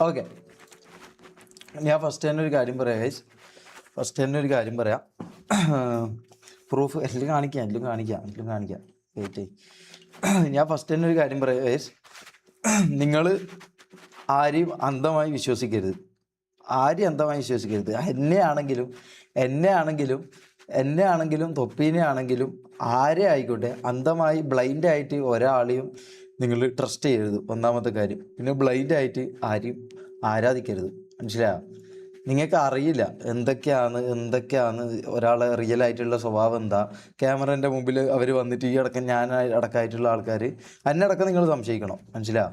Okay, ഞാൻ first തന്നെ ഒരു കാര്യം പറയാം ഗൈസ്. പ്രൂഫ് എല്ലാം കാണിക്കാം. വെയിറ്റ്. ഞാൻ ഫസ്റ്റ് തന്നെ ഒരു കാര്യം പറയാം ഗൈസ്. നിങ്ങൾ ആരെയും അന്ധമായി വിശ്വസിക്കരുത്. എന്നെ ആണെങ്കിലും തൊപ്പീനെ ആണെങ്കിലും ആരെ ആയിക്കോട്ടെ, അന്ധമായി ബ്ലൈൻഡായിട്ട് ഒരാളെയും നിങ്ങൾ ട്രസ്റ്റ് ചെയ്യരുത്. ഒന്നാമത്തെ കാര്യം. പിന്നെ ബ്ലൈൻഡായിട്ട് ആരെയും ആരാധിക്കരുത്. മനസ്സിലായോ? നിങ്ങൾക്ക് അറിയില്ല എന്തൊക്കെയാണ് ഒരാളെ റിയൽ ആയിട്ടുള്ള സ്വഭാവം എന്താ. ക്യാമറേൻ്റെ മുമ്പിൽ അവർ വന്നിട്ട് ഈ അടക്കം ഞാൻ അടക്കമായിട്ടുള്ള ആൾക്കാർ എന്നെ അടക്കം നിങ്ങൾ സംശയിക്കണം. മനസ്സിലായോ?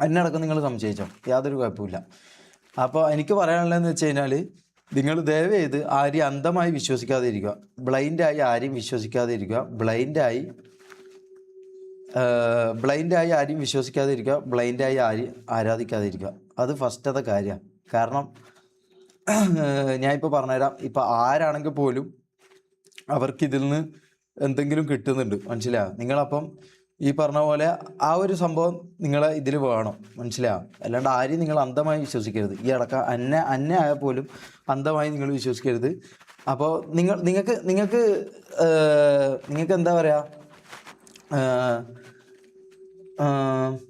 എന്നെ അടക്കം നിങ്ങൾ സംശയിച്ചോ, യാതൊരു കുഴപ്പമില്ല. അപ്പോൾ എനിക്ക് പറയാനുള്ളതെന്ന് വെച്ച് കഴിഞ്ഞാൽ, നിങ്ങൾ ദയവ് ചെയ്ത് ആരെയും അന്ധമായി വിശ്വസിക്കാതെ ഇരിക്കുക. ബ്ലൈൻഡായി ആരെയും വിശ്വസിക്കാതെ ഇരിക്കുക. ബ്ലൈൻഡായി ആരെയും വിശ്വസിക്കാതെ ഇരിക്കുക. ബ്ലൈൻഡായി ആരെയും ആരാധിക്കാതെ ഇരിക്കുക. അത് ഫസ്റ്റത്തെ കാര്യമാണ്. കാരണം ഞാനിപ്പോൾ പറഞ്ഞുതരാം. ഇപ്പം ആരാണെങ്കിൽ പോലും അവർക്ക് ഇതിൽ നിന്ന് എന്തെങ്കിലും കിട്ടുന്നുണ്ട്. മനസ്സിലായോ? നിങ്ങളപ്പം ഈ പറഞ്ഞ പോലെ ആ ഒരു സംഭവം നിങ്ങളെ ഇതിൽ വേണം. മനസ്സിലായോ? അല്ലാണ്ട് ആരെയും നിങ്ങൾ അന്ധമായി വിശ്വസിക്കരുത്. ഈ അടക്കം അന്നെ ആയാൽ പോലും അന്ധമായി നിങ്ങൾ വിശ്വസിക്കരുത്. അപ്പോൾ നിങ്ങൾക്ക് എന്താ പറയുക,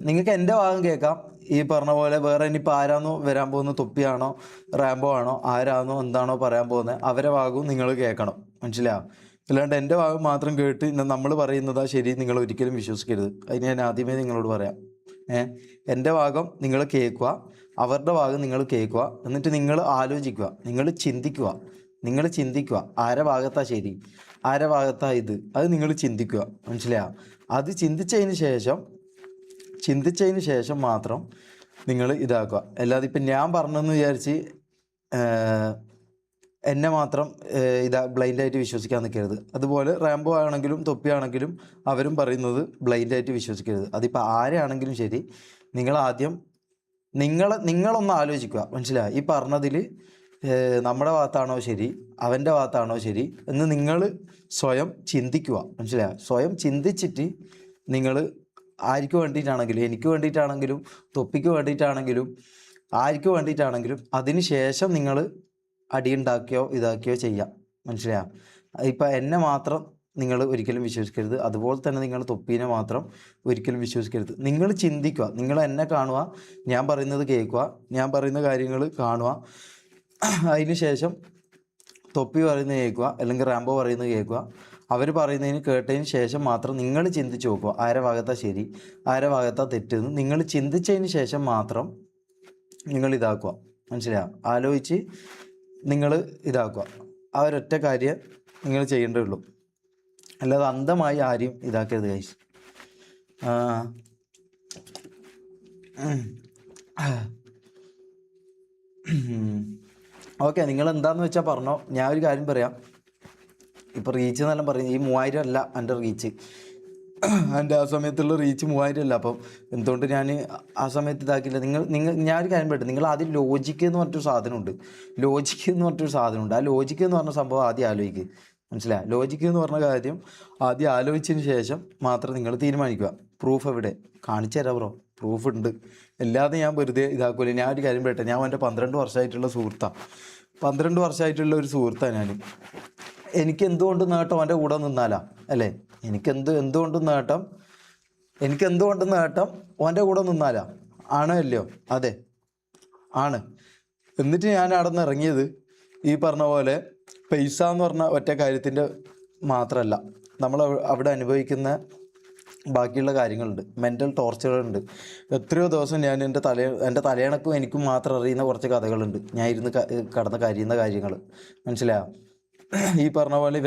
നിങ്ങൾക്ക് എൻ്റെ ഭാഗം കേൾക്കാം. ഈ പറഞ്ഞ പോലെ വേറെ ഇനിയിപ്പോൾ ആരാണോ വരാൻ പോകുന്നത്, തൊപ്പിയാണോ റാംബോ ആണോ ആരാണോ എന്താണോ പറയാൻ പോകുന്നത്, അവരെ ഭാഗവും നിങ്ങൾ കേൾക്കണം. മനസ്സിലായോ? അല്ലാണ്ട് എൻ്റെ ഭാഗം മാത്രം കേട്ട് നമ്മൾ പറയുന്നതാ ശരി നിങ്ങൾ ഒരിക്കലും വിശ്വസിക്കരുത്. അതിന് ഞാൻ ആദ്യമേ നിങ്ങളോട് പറയാം. എൻ്റെ ഭാഗം നിങ്ങൾ കേൾക്കുക, അവരുടെ ഭാഗം നിങ്ങൾ കേൾക്കുക. എന്നിട്ട് നിങ്ങൾ ആലോചിക്കുക, നിങ്ങൾ ചിന്തിക്കുക ആരെ ഭാഗത്താ ശരി, ആരെ ഭാഗത്താ ഇത്, അത് നിങ്ങൾ ചിന്തിക്കുക. മനസ്സിലായോ? അത് ചിന്തിച്ചതിന് ശേഷം മാത്രം നിങ്ങൾ ഇതാക്കുക. അല്ലാതെ ഇപ്പം ഞാൻ പറഞ്ഞെന്ന് വിചാരിച്ച് എന്നെ മാത്രം ബ്ലൈൻഡായിട്ട് വിശ്വസിക്കാൻ നിൽക്കരുത്. അതുപോലെ റാംബോ ആണെങ്കിലും തൊപ്പിയാണെങ്കിലും അവരും പറയുന്നത് ബ്ലൈൻഡായിട്ട് വിശ്വസിക്കരുത്. അതിപ്പോൾ ആരെയാണെങ്കിലും ശരി, നിങ്ങളാദ്യം നിങ്ങളൊന്ന് ആലോചിക്കുക. മനസ്സിലായി? ഈ പറഞ്ഞതിൽ നമ്മുടെ ഭാഗത്താണോ ശരി, അവൻ്റെ ഭാഗത്താണോ ശരി എന്ന് നിങ്ങൾ സ്വയം ചിന്തിക്കുക. മനസ്സിലായോ? സ്വയം ചിന്തിച്ചിട്ട് നിങ്ങൾ ആർക്ക് വേണ്ടിയിട്ടാണെങ്കിലും, എനിക്ക് വേണ്ടിയിട്ടാണെങ്കിലും തൊപ്പിക്ക് വേണ്ടിയിട്ടാണെങ്കിലും ആർക്ക് വേണ്ടിയിട്ടാണെങ്കിലും അതിന് ശേഷം നിങ്ങൾ അടിയുണ്ടാക്കിയോ ഇതാക്കിയോ ചെയ്യാം. മനസ്സിലായോ? ഇപ്പം എന്നെ മാത്രം നിങ്ങൾ ഒരിക്കലും വിശ്വസിക്കരുത്. അതുപോലെ തന്നെ നിങ്ങൾ തൊപ്പീനെ മാത്രം ഒരിക്കലും വിശ്വസിക്കരുത്. നിങ്ങൾ ചിന്തിക്കുക, നിങ്ങൾ എന്നെ കാണുക, ഞാൻ പറയുന്നത് കേൾക്കുക, ഞാൻ പറയുന്ന കാര്യങ്ങൾ കാണുക. അതിന് ശേഷം തൊപ്പി പറയുന്നത് കേൾക്കുക, അല്ലെങ്കിൽ റാംബോ പറയുന്നത് കേൾക്കുക. അവർ പറയുന്നതിന് കേട്ടതിന് ശേഷം മാത്രം നിങ്ങൾ ചിന്തിച്ച് നോക്കുക, ആരെ ഭാഗത്താ ശരി, ആരെ ഭാഗത്താ തെറ്റെന്ന് നിങ്ങൾ ചിന്തിച്ചതിന് ശേഷം മാത്രം നിങ്ങൾ ഇതാക്കുക. മനസ്സിലായോ? ആലോചിച്ച് നിങ്ങൾ ഇതാക്കുക. ആ ഒരൊറ്റ കാര്യം നിങ്ങൾ ചെയ്യേണ്ടതുള്ളൂ. അല്ലാതെ അന്ധമായി ആരെയും ഇതാക്കരുത് ഗൈസ്. ഓക്കെ, നിങ്ങൾ എന്താണെന്ന് വെച്ചാൽ പറഞ്ഞോ. ഞാൻ ഒരു കാര്യം പറയാം. ഇപ്പോൾ റീച്ച് എന്നെല്ലാം പറയും, ഈ 3000 അല്ല എൻ്റെ റീച്ച്. എൻ്റെ ആ സമയത്തുള്ള റീച്ച് 3000 അല്ല. അപ്പം എന്തുകൊണ്ട് ഞാൻ ആ സമയത്ത് ഇതാക്കില്ല? ഞാനൊരു കാര്യം പറയട്ടെ. നിങ്ങൾ ആദ്യം ലോജിക്ക് എന്ന് പറഞ്ഞൊരു സാധനമുണ്ട്. ആ ലോജിക്ക് എന്ന് പറഞ്ഞ സംഭവം ആദ്യം ആലോചിക്കുക. മനസ്സിലായി? ലോജിക്ക് എന്ന് പറഞ്ഞ കാര്യം ആദ്യം ആലോചിച്ചതിന് ശേഷം മാത്രം നിങ്ങൾ തീരുമാനിക്കുക. പ്രൂഫ് എവിടെ? കാണിച്ചു തരാം ബ്രോ, പ്രൂഫ് ഉണ്ട്. അല്ലാതെ ഞാൻ വെറുതെ ഇതാക്കൂല. ഞാൻ ഒരു കാര്യം പറയട്ടെ. ഞാൻ എൻ്റെ 12 വർഷമായിട്ടുള്ള സുഹൃത്താണ്. 12 വർഷമായിട്ടുള്ള ഒരു സുഹൃത്താണ് ഞാൻ. എനിക്ക് എന്തുകൊണ്ട് നേട്ടം എൻ്റെ കൂടെ നിന്നാലാ അല്ലേ? എനിക്ക് എന്തുകൊണ്ട് നേട്ടം ഓൻ്റെ കൂടെ നിന്നാലാ? ആണോ അല്ലയോ? അതെ, ആണ്. എന്നിട്ട് ഞാൻ അവിടെ നിന്ന് ഇറങ്ങിയത് ഈ പറഞ്ഞ പോലെ പൈസ എന്ന് പറഞ്ഞ ഒറ്റ കാര്യത്തിൻ്റെ മാത്രമല്ല, നമ്മൾ അവിടെ അനുഭവിക്കുന്ന ബാക്കിയുള്ള കാര്യങ്ങളുണ്ട്, മെൻ്റൽ ടോർച്ചറുകളുണ്ട്. എത്രയോ ദിവസം ഞാൻ എൻ്റെ തലയണക്കും എനിക്കും മാത്രം അറിയുന്ന കുറച്ച് കഥകളുണ്ട്. ഞാൻ ഇരുന്ന് കടന്ന് കരിയുന്ന കാര്യങ്ങൾ. മനസ്സിലായോ? ഈ പറഞ്ഞ പോലെ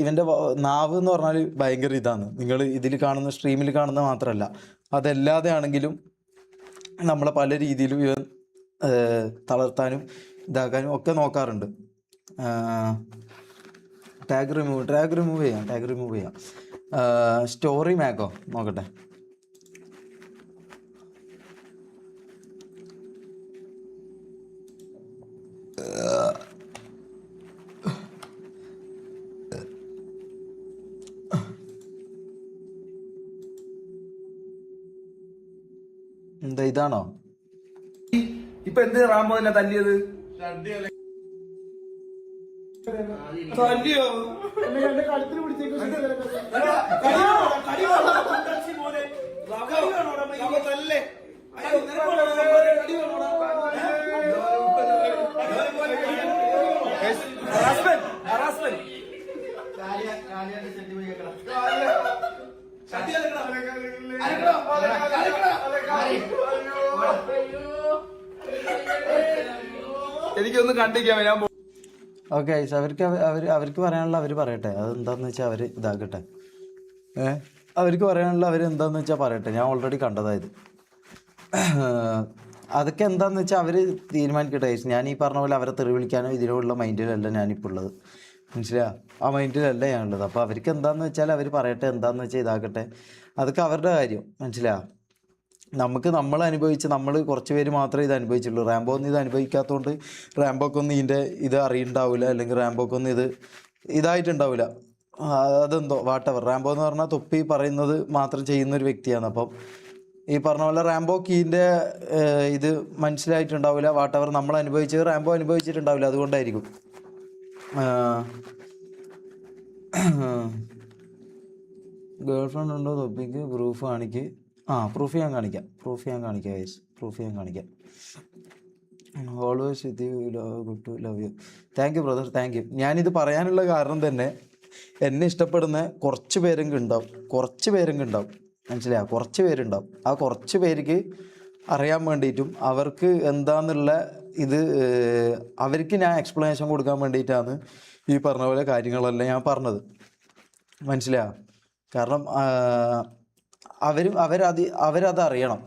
ഇവൻ്റെ നാവ് എന്ന് പറഞ്ഞാൽ ഭയങ്കര ഇതാണ്. നിങ്ങൾ ഇതിൽ കാണുന്ന സ്ട്രീമിൽ കാണുന്ന മാത്രമല്ല, അതല്ലാതെ ആണെങ്കിലും നമ്മളെ പല രീതിയിലും ഇവൻ തളർത്താനും ഇതാക്കാനും ഒക്കെ നോക്കാറുണ്ട്. ടാഗ് റിമൂവ് ചെയ്യാം. സ്റ്റോറി മാക്കോ നോക്കട്ടെ. എന്താ ഇതാണോ? ഇപ്പൊ എന്ത് റാംബോ തന്നെ തല്ലിയത്? തല്ലിയോ? കഴുത്തിന് പിടിച്ചേക്കും. എനിക്കൊന്നും കണ്ടിരിക്കാൻ ഞാൻ ഓക്കെ അവർക്ക് പറയാനുള്ള അവർ പറയട്ടെ. അതെന്താന്ന് വെച്ചാൽ അവർ ഇതാക്കട്ടെ. അവർക്ക് പറയാനുള്ള അവർ എന്താന്ന് വെച്ചാൽ പറയട്ടെ. ഞാൻ ഓൾറെഡി കണ്ടതായത് അതൊക്കെ എന്താന്ന് വെച്ചാൽ അവർ തീരുമാനിക്കട്ടെ. ഞാൻ ഈ പറഞ്ഞ പോലെ അവരെ തെറി വിളിക്കാനോ ഇതിനുള്ള മൈൻഡിലല്ല ഞാനിപ്പോൾ ഉള്ളത്. മനസ്സിലായോ? ആ മൈൻഡിലല്ല ഞാനുള്ളത്. അപ്പോൾ അവർക്ക് എന്താന്ന് വെച്ചാൽ അവർ പറയട്ടെ, എന്താന്ന് വെച്ചാൽ ഇതാക്കട്ടെ. അതൊക്കെ അവരുടെ കാര്യം. മനസ്സിലായോ? നമ്മൾ അനുഭവിച്ച് നമ്മൾ കുറച്ച് പേര് മാത്രമേ ഇത് അനുഭവിച്ചുള്ളൂ. റാംബോ ഒന്നും ഇത് അനുഭവിക്കാത്തതുകൊണ്ട് റാംബോക്കൊന്നും ഇതിൻ്റെ ഇത് അറിയുണ്ടാവില്ല, അല്ലെങ്കിൽ റാംബോക്കൊന്നും ഇതായിട്ടുണ്ടാവില്ല. അതെന്തോ വാട്ടവർ. റാംബോ എന്ന് പറഞ്ഞാൽ തൊപ്പി പറയുന്നത് മാത്രം ചെയ്യുന്നൊരു വ്യക്തിയാണ്. അപ്പം ഈ പറഞ്ഞ പോലെ റാംബോക്ക് ഇതിൻ്റെ ഇത് മനസ്സിലായിട്ടുണ്ടാവില്ല. വാട്ടവർ നമ്മൾ അനുഭവിച്ചത് റാംബോ അനുഭവിച്ചിട്ടുണ്ടാവില്ല. അതുകൊണ്ടായിരിക്കും. ഗേൾ ഫ്രണ്ട് ഉണ്ടോ തൊപ്പിക്ക്? പ്രൂഫ് കാണിക്ക്. പ്രൂഫ് ഞാൻ കാണിക്കാം ഗൈസ്. പ്രൂഫ് ഞാൻ കാണിക്കാം. Always with you, good to love you. Thank you brother, thank you. ഞാനിത് പറയാനുള്ള കാരണം തന്നെ എന്നെ ഇഷ്ടപ്പെടുന്ന കുറച്ച് പേരെങ്കിലും ഉണ്ടാവും. മനസ്സിലായോ? കുറച്ച് പേരുണ്ടാവും. ആ കുറച്ച് പേർക്ക് അറിയാൻ വേണ്ടിയിട്ടും അവർക്ക് എന്താന്നുള്ള ഇത് അവർക്ക് ഞാൻ എക്സ്പ്ലനേഷൻ കൊടുക്കാൻ വേണ്ടിയിട്ടാണ് ഈ പറഞ്ഞ പോലെ കാര്യങ്ങളെല്ലാം ഞാൻ പറഞ്ഞത്. മനസ്സിലായോ? കാരണം അവരത് അറിയണം.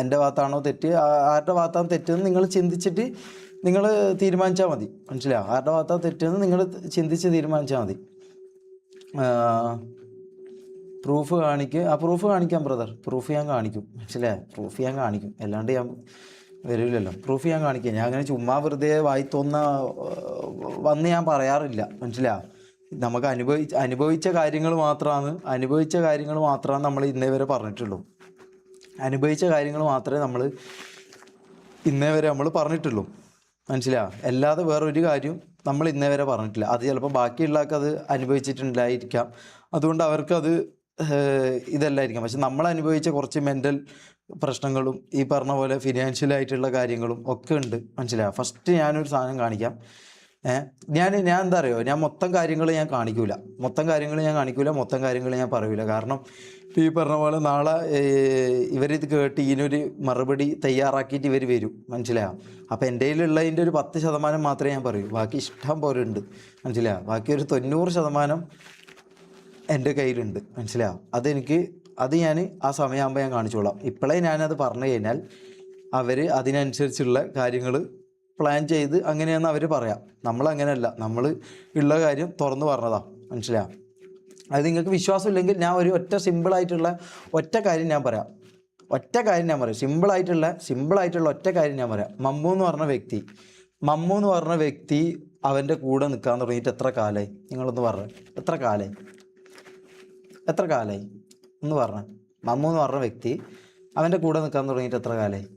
എൻ്റെ ഭാഗത്താണോ തെറ്റ്, ആരുടെ ഭാഗത്താണ് തെറ്റെന്ന് നിങ്ങൾ ചിന്തിച്ചിട്ട് നിങ്ങൾ തീരുമാനിച്ചാൽ മതി. മനസ്സിലായോ? ആരുടെ ഭാഗത്താണ് തെറ്റെന്ന് നിങ്ങൾ ചിന്തിച്ച് തീരുമാനിച്ചാൽ മതി. പ്രൂഫ് പ്രൂഫ് കാണിക്കാം ബ്രദർ. പ്രൂഫ് ഞാൻ കാണിക്കും. മനസ്സിലായോ? പ്രൂഫ് ഞാൻ കാണിക്കും. അല്ലാണ്ട് ഞാൻ വരില്ലല്ലോ. പ്രൂഫ് ഞാൻ കാണിക്കാം. ഞാൻ അങ്ങനെ ചുമ്മാ വെറുതെ വന്ന് ഞാൻ പറയാറില്ല. മനസ്സിലായോ? നമുക്ക് അനുഭവിച്ച കാര്യങ്ങൾ മാത്രമാണ് നമ്മൾ ഇന്നേ വരെ പറഞ്ഞിട്ടുള്ളൂ. അനുഭവിച്ച കാര്യങ്ങൾ മാത്രമേ നമ്മൾ ഇന്നേ വരെ പറഞ്ഞിട്ടുള്ളൂ. മനസ്സിലായോ? അല്ലാതെ വേറൊരു കാര്യം നമ്മൾ ഇന്നേ വരെ പറഞ്ഞിട്ടില്ല. അത് ചിലപ്പോൾ ബാക്കിയുള്ളവർക്ക് അത് അനുഭവിച്ചിട്ടുണ്ടായിരിക്കാം. അതുകൊണ്ട് അവർക്കത് ഇതല്ലായിരിക്കാം. പക്ഷെ നമ്മൾ അനുഭവിച്ച കുറച്ച് മെൻ്റൽ പ്രശ്നങ്ങളും ഈ പറഞ്ഞ പോലെ ഫിനാൻഷ്യലായിട്ടുള്ള കാര്യങ്ങളും ഒക്കെ ഉണ്ട്. മനസ്സിലായോ? ഫസ്റ്റ് ഞാനൊരു സാധനം കാണിക്കാം. ഞാൻ എന്താ അറിയോ, ഞാൻ മൊത്തം കാര്യങ്ങൾ ഞാൻ കാണിക്കൂല. മൊത്തം കാര്യങ്ങൾ ഞാൻ പറയൂല. കാരണം ഇപ്പോൾ ഈ പറഞ്ഞ പോലെ നാളെ ഇവരിത് കേട്ട് ഇതിനൊരു മറുപടി തയ്യാറാക്കിയിട്ട് ഇവർ വരും. മനസ്സിലായോ? അപ്പോൾ എൻ്റെ കയ്യിലുള്ളതിൻ്റെ ഒരു 10% മാത്രമേ ഞാൻ പറയൂ. ബാക്കി ഇഷ്ടം പോലെ ഉണ്ട്. മനസ്സിലായോ? ബാക്കി ഒരു 90% എൻ്റെ കയ്യിലുണ്ട്. മനസ്സിലായോ? അത് ഞാൻ ആ സമയമാകുമ്പോൾ ഞാൻ കാണിച്ചോളാം. ഇപ്പോഴേ ഞാനത് പറഞ്ഞു കഴിഞ്ഞാൽ അവർ അതിനനുസരിച്ചുള്ള കാര്യങ്ങൾ പ്ലാൻ ചെയ്ത് അങ്ങനെയെന്ന് അവർ പറയാം. നമ്മളങ്ങനെയല്ല. നമ്മൾ ഉള്ള കാര്യം തുറന്നു പറഞ്ഞതാണ്. മനസ്സിലായോ? അത് നിങ്ങൾക്ക് വിശ്വാസമില്ലെങ്കിൽ ഞാൻ ഒരു സിമ്പിളായിട്ടുള്ള ഒറ്റ കാര്യം ഞാൻ പറയാം. സിമ്പിളായിട്ടുള്ള ഒറ്റ കാര്യം ഞാൻ പറയാം. മമ്മു എന്ന് പറഞ്ഞ വ്യക്തി അവൻ്റെ കൂടെ നിൽക്കാൻ തുടങ്ങിയിട്ട് എത്ര കാലമായി? നിങ്ങളൊന്ന് പറഞ്ഞേ. എത്ര കാലമായി ഒന്ന് പറഞ്ഞേ. മമ്മു എന്ന് പറഞ്ഞ വ്യക്തി അവൻ്റെ കൂടെ നിൽക്കാൻ തുടങ്ങിയിട്ട് എത്ര കാലമായി?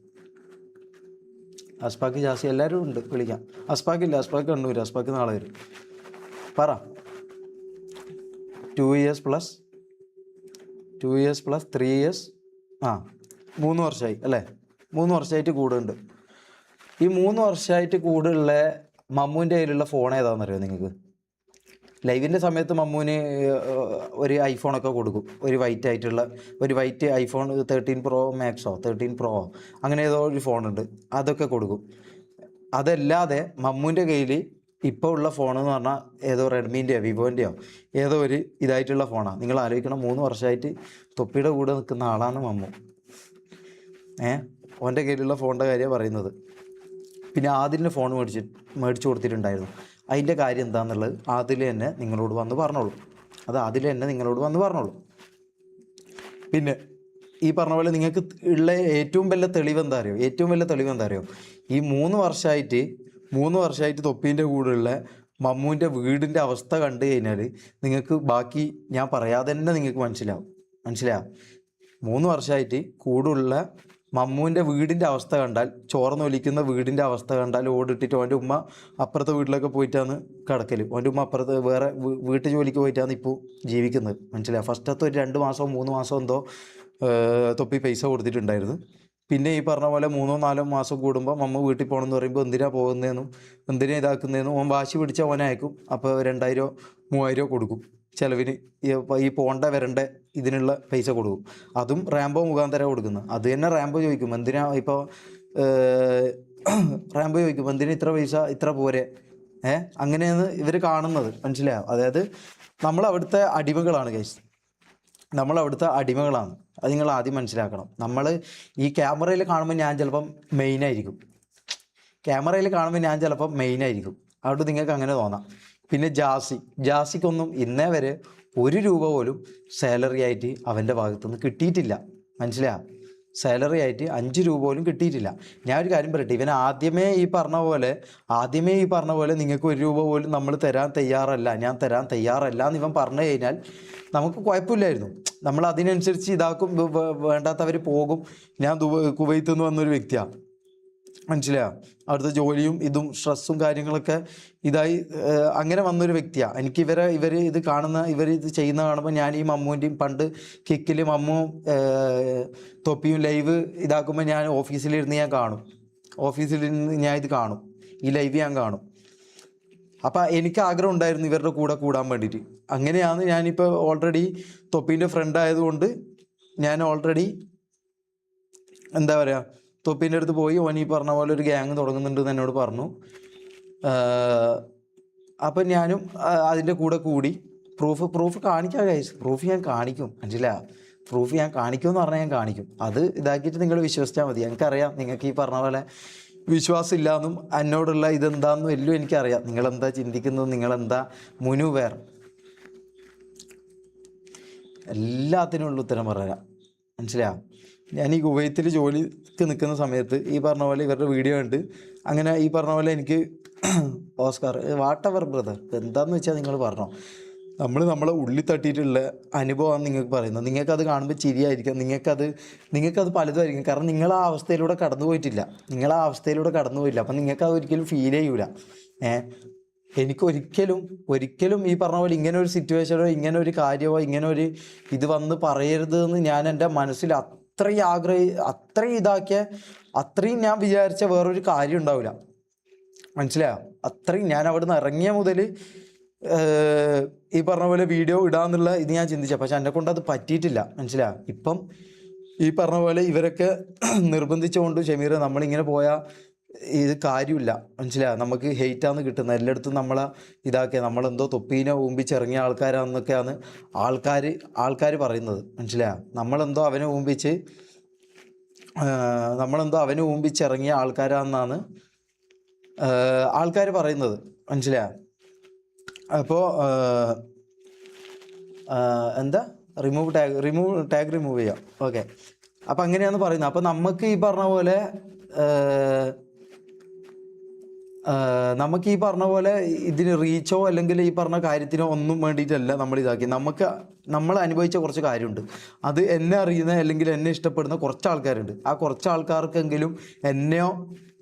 അസ്പാക്ക്, ജാസി എല്ലാവരും ഉണ്ട്, വിളിക്കാം. അസ്പാക്കില്ല, അസ്പാക്ക് കണ്ണൂർ. അസ്പാക്ക് നാളെ വരും. പറ. 2 years പ്ലസ് 3 years 3 വർഷമായി അല്ലേ? 3 വർഷമായിട്ട് കൂടുണ്ട്. ഈ 3 വർഷമായിട്ട് കൂടുള്ള മമ്മൂൻ്റെ കയ്യിലുള്ള ഫോൺ ഏതാണെന്നറിയോ നിങ്ങൾക്ക്? ലൈവിൻ്റെ സമയത്ത് മമ്മൂന് ഒരു ഐഫോണൊക്കെ കൊടുക്കും. ഒരു വൈറ്റ് ഐഫോൺ 13 Pro Maxോ 13 Pro അങ്ങനെ ഏതോ ഒരു ഫോണുണ്ട്, അതൊക്കെ കൊടുക്കും. അതല്ലാതെ മമ്മൂൻ്റെ കയ്യിൽ ഇപ്പോൾ ഉള്ള ഫോണെന്ന് പറഞ്ഞാൽ ഏതോ റെഡ്മീൻ്റെയോ വിവോൻ്റെയോ ഏതോ ഒരു ഇതായിട്ടുള്ള ഫോണാണ്. നിങ്ങൾ ആലോചിക്കണം, 3 വർഷമായിട്ട് തൊപ്പിയുടെ കൂടെ നിൽക്കുന്ന ആളാണ് മമ്മു. ഓൻ്റെ കയ്യിലുള്ള ഫോണിൻ്റെ കാര്യമാണ് പറയുന്നത്. പിന്നെ ആദിലിന് ഫോൺ മേടിച്ചു കൊടുത്തിട്ടുണ്ടായിരുന്നു. അതിൻ്റെ കാര്യം എന്താണെന്നുള്ളത് ആദിൽ തന്നെ നിങ്ങളോട് വന്ന് പറഞ്ഞോളൂ. പിന്നെ ഈ പറഞ്ഞ പോലെ നിങ്ങൾക്ക് ഉള്ള ഏറ്റവും വലിയ തെളിവ് എന്താ അറിയോ? ഈ 3 വർഷമായിട്ട് തൊപ്പീൻ്റെ കൂടെയുള്ള മമ്മൂൻ്റെ വീടിൻ്റെ അവസ്ഥ കണ്ടു കഴിഞ്ഞാൽ നിങ്ങൾക്ക് ബാക്കി ഞാൻ പറയാതെ തന്നെ നിങ്ങൾക്ക് മനസ്സിലാവും. 3 വർഷമായിട്ട് കൂടുള്ള മമ്മൂൻ്റെ വീടിൻ്റെ അവസ്ഥ കണ്ടാൽ, ചോർന്നൊലിക്കുന്ന വീടിൻ്റെ അവസ്ഥ കണ്ടാൽ ഓടിട്ടിട്ട് അവൻ്റെ ഉമ്മ അപ്പുറത്തെ വീട്ടിലൊക്കെ പോയിട്ടാണ് കിടക്കൽ. അവൻ്റെ ഉമ്മ അപ്പുറത്ത് വേറെ വീട്ടു ജോലിക്ക് പോയിട്ടാണ് ഇപ്പോൾ ജീവിക്കുന്നത്. മനസ്സിലായി? ഫസ്റ്റത്തെ ഒരു 2 മാസമോ 3 മാസമോ എന്തോ തൊപ്പി പൈസ കൊടുത്തിട്ടുണ്ടായിരുന്നു. പിന്നെ ഈ പറഞ്ഞ പോലെ 3-4 മാസം കൂടുമ്പോൾ മമ്മ വീട്ടിൽ പോകണമെന്ന് പറയുമ്പോൾ എന്തിനാ പോകുന്നതെന്നും എന്തിനാ ഇതാക്കുന്നതെന്നും അവൻ വാശി പിടിച്ച അവനയക്കും. അപ്പോൾ 2000-3000 കൊടുക്കും ചിലവിന്. ഈ പോണ്ട വരേണ്ട ഇതിനുള്ള പൈസ കൊടുക്കും. അതും റാംബോ മുഖാന്തരം കൊടുക്കുന്നത്. അത് തന്നെ റാംബോ ചോദിക്കും എന്തിനാ ഇപ്പോൾ റാംബോ ചോദിക്കും എന്തിനാ ഇത്ര പൈസ, ഇത്ര പോരെ, അങ്ങനെയാണ് ഇവർ കാണുന്നത്. മനസ്സിലായോ? അതായത് നമ്മളവിടുത്തെ അടിമകളാണ് ഗൈസ്, നമ്മളവിടുത്തെ അടിമകളാണ്. അത് നിങ്ങൾ ആദ്യം മനസ്സിലാക്കണം. നമ്മൾ ഈ ക്യാമറയിൽ കാണുമ്പോൾ ഞാൻ ചിലപ്പം മെയിനായിരിക്കും, അതുകൊണ്ട് നിങ്ങൾക്ക് അങ്ങനെ തോന്നാം. പിന്നെ ജാസിക്കൊന്നും ഇന്നേ വരെ 1 രൂപ പോലും സാലറി ആയിട്ട് അവൻ്റെ ഭാഗത്തുനിന്ന് കിട്ടിയിട്ടില്ല. മനസ്സിലായോ? സാലറി ആയിട്ട് 5 രൂപ പോലും കിട്ടിയിട്ടില്ല. ഞാൻ ഒരു കാര്യം പറയട്ടെ, ഇവൻ ആദ്യമേ ഈ പറഞ്ഞ പോലെ നിങ്ങൾക്ക് 1 രൂപ പോലും നമ്മൾ തരാൻ തയ്യാറല്ല, ഞാൻ തരാൻ തയ്യാറല്ല എന്ന് ഇവൻ പറഞ്ഞു കഴിഞ്ഞാൽ നമുക്ക് കുഴപ്പമില്ലായിരുന്നു. നമ്മൾ അതിനനുസരിച്ച് ഇതാക്കും, വേണ്ടാത്തവർ പോകും. ഞാൻ കുവൈത്തിൽ നിന്ന് വന്നൊരു വ്യക്തിയാണ്. മനസ്സിലായോ? അവിടുത്തെ ജോലിയും ഇതും സ്ട്രെസ്സും കാര്യങ്ങളൊക്കെ ഇതായി അങ്ങനെ വന്നൊരു വ്യക്തിയാണ്. എനിക്ക് ഇവർ ഇത് ചെയ്യുന്ന കാണുമ്പോൾ ഞാൻ ഈ മമ്മൂൻ്റെയും പണ്ട് കിക്കിൽ മമ്മു തൊപ്പിയും ലൈവ് ഇതാക്കുമ്പോൾ ഞാൻ ഓഫീസിലിരുന്ന് ഞാൻ ഇത് കാണും, ഈ ലൈവ് ഞാൻ കാണും. അപ്പം എനിക്ക് ആഗ്രഹം ഉണ്ടായിരുന്നു ഇവരുടെ കൂടെ കൂടാൻ വേണ്ടിയിട്ട്. അങ്ങനെയാണ് ഞാനിപ്പോൾ ഓൾറെഡി തൊപ്പീൻ്റെ ഫ്രണ്ട് ആയതുകൊണ്ട് ഞാൻ ഓൾറെഡി എന്താ പറയുക, തൊപ്പീൻ്റെ അടുത്ത് പോയി ഓൻ ഈ പറഞ്ഞ പോലെ ഒരു ഗ്യാങ് തുടങ്ങുന്നുണ്ടെന്ന് എന്നോട് പറഞ്ഞു. അപ്പം ഞാനും അതിൻ്റെ കൂടെ കൂടി പ്രൂഫ് കാണിക്കാം ഗൈസ്, പ്രൂഫ് ഞാൻ കാണിക്കും. മനസ്സിലായോ? പ്രൂഫ് ഞാൻ കാണിക്കുമെന്ന് പറഞ്ഞാൽ ഞാൻ കാണിക്കും. അത് ഇതാക്കിയിട്ട് നിങ്ങൾ വിശ്വസിച്ചാൽ മതി. എനിക്കറിയാം നിങ്ങൾക്ക് ഈ പറഞ്ഞ പോലെ വിശ്വാസം ഇല്ലയെന്നും എന്നോടുള്ള ഇതെന്താണെന്നും എല്ലാം എനിക്കറിയാം. നിങ്ങളെന്താ ചിന്തിക്കുന്നത്, നിങ്ങളെന്താ മുനുവേർ, എല്ലാത്തിനുള്ള ഉത്തരം പറഞ്ഞുതരാം. മനസ്സിലായോ? ഞാൻ ഈ കുവൈത്തിൽ ജോലിക്ക് നിൽക്കുന്ന സമയത്ത് ഈ പറഞ്ഞ പോലെ ഇവരുടെ വീഡിയോ കണ്ട് അങ്ങനെ ഈ പറഞ്ഞ പോലെ എനിക്ക് ഓസ്കാർ വാട്ടെവർ ബ്രദർ എന്താണെന്ന് വെച്ചാൽ നിങ്ങൾ പറഞ്ഞോ, നമ്മളെ ഉള്ളിൽ തട്ടിയിട്ടുള്ള അനുഭവമാണ് നിങ്ങൾക്ക് പറയുന്നത്. നിങ്ങൾക്കത് കാണുമ്പോൾ ചിരിയായിരിക്കാം, നിങ്ങൾക്കത് പലതുമായിരിക്കും. കാരണം നിങ്ങൾ ആ അവസ്ഥയിലൂടെ കടന്നു പോയിട്ടില്ല. അപ്പം നിങ്ങൾക്കത് ഒരിക്കലും ഫീൽ ചെയ്യൂല. എനിക്ക് ഒരിക്കലും ഈ പറഞ്ഞ പോലെ ഇങ്ങനെ ഒരു സിറ്റുവേഷനോ ഇങ്ങനെ ഒരു കാര്യമോ ഇങ്ങനെ ഒരു ഇത് വന്ന് പറയരുത് എന്ന് ഞാൻ എൻ്റെ മനസ്സിൽ അത്രയും ഞാൻ വിചാരിച്ച വേറൊരു കാര്യം ഉണ്ടാവില്ല. മനസ്സിലായോ? അത്രയും ഞാൻ അവിടെ നിന്ന് ഇറങ്ങിയ മുതൽ ഈ പറഞ്ഞ പോലെ വീഡിയോ ഇടാന്നുള്ള ഇത് ഞാൻ ചിന്തിച്ച, പക്ഷെ എന്നെ കൊണ്ട് അത് പറ്റിയിട്ടില്ല. മനസ്സിലായോ? ഇപ്പം ഈ പറഞ്ഞ പോലെ ഇവരൊക്കെ നിർബന്ധിച്ചുകൊണ്ട് ഷമീർ നമ്മളിങ്ങനെ പോയാൽ ഇത് കാര്യമില്ല. മനസ്സിലായോ? നമുക്ക് ഹെയ്റ്റാന്ന് കിട്ടുന്നത് എല്ലായിടത്തും നമ്മളെ ഇതാക്കിയ നമ്മളെന്തോ തൊപ്പീനെ ഊമ്പിച്ചിറങ്ങിയ ആൾക്കാരാണെന്നൊക്കെയാണ് ആൾക്കാർ പറയുന്നത്. മനസ്സിലായോ? നമ്മളെന്തോ അവനെ ഊമ്പിച്ചിറങ്ങിയ ആൾക്കാരാണെന്നാണ് ആൾക്കാർ പറയുന്നത്. മനസ്സിലായോ? അപ്പോൾ എന്താ ടാഗ് റിമൂവ് ചെയ്യാം. ഓക്കെ, അപ്പം അങ്ങനെയാണ് പറയുന്നത്. അപ്പം നമുക്ക് ഈ പറഞ്ഞ പോലെ ഇതിന് റീച്ചോ അല്ലെങ്കിൽ ഈ പറഞ്ഞ കാര്യത്തിനോ ഒന്നും വേണ്ടിയിട്ടല്ല നമ്മൾ ഇതാക്കി. നമ്മൾ അനുഭവിച്ച കുറച്ച് കാര്യമുണ്ട്. അത് എന്നെ അറിയുന്ന അല്ലെങ്കിൽ എന്നെ ഇഷ്ടപ്പെടുന്ന കുറച്ച് ആൾക്കാരുണ്ട്. ആ കുറച്ച് ആൾക്കാർക്കെങ്കിലും എന്നെയോ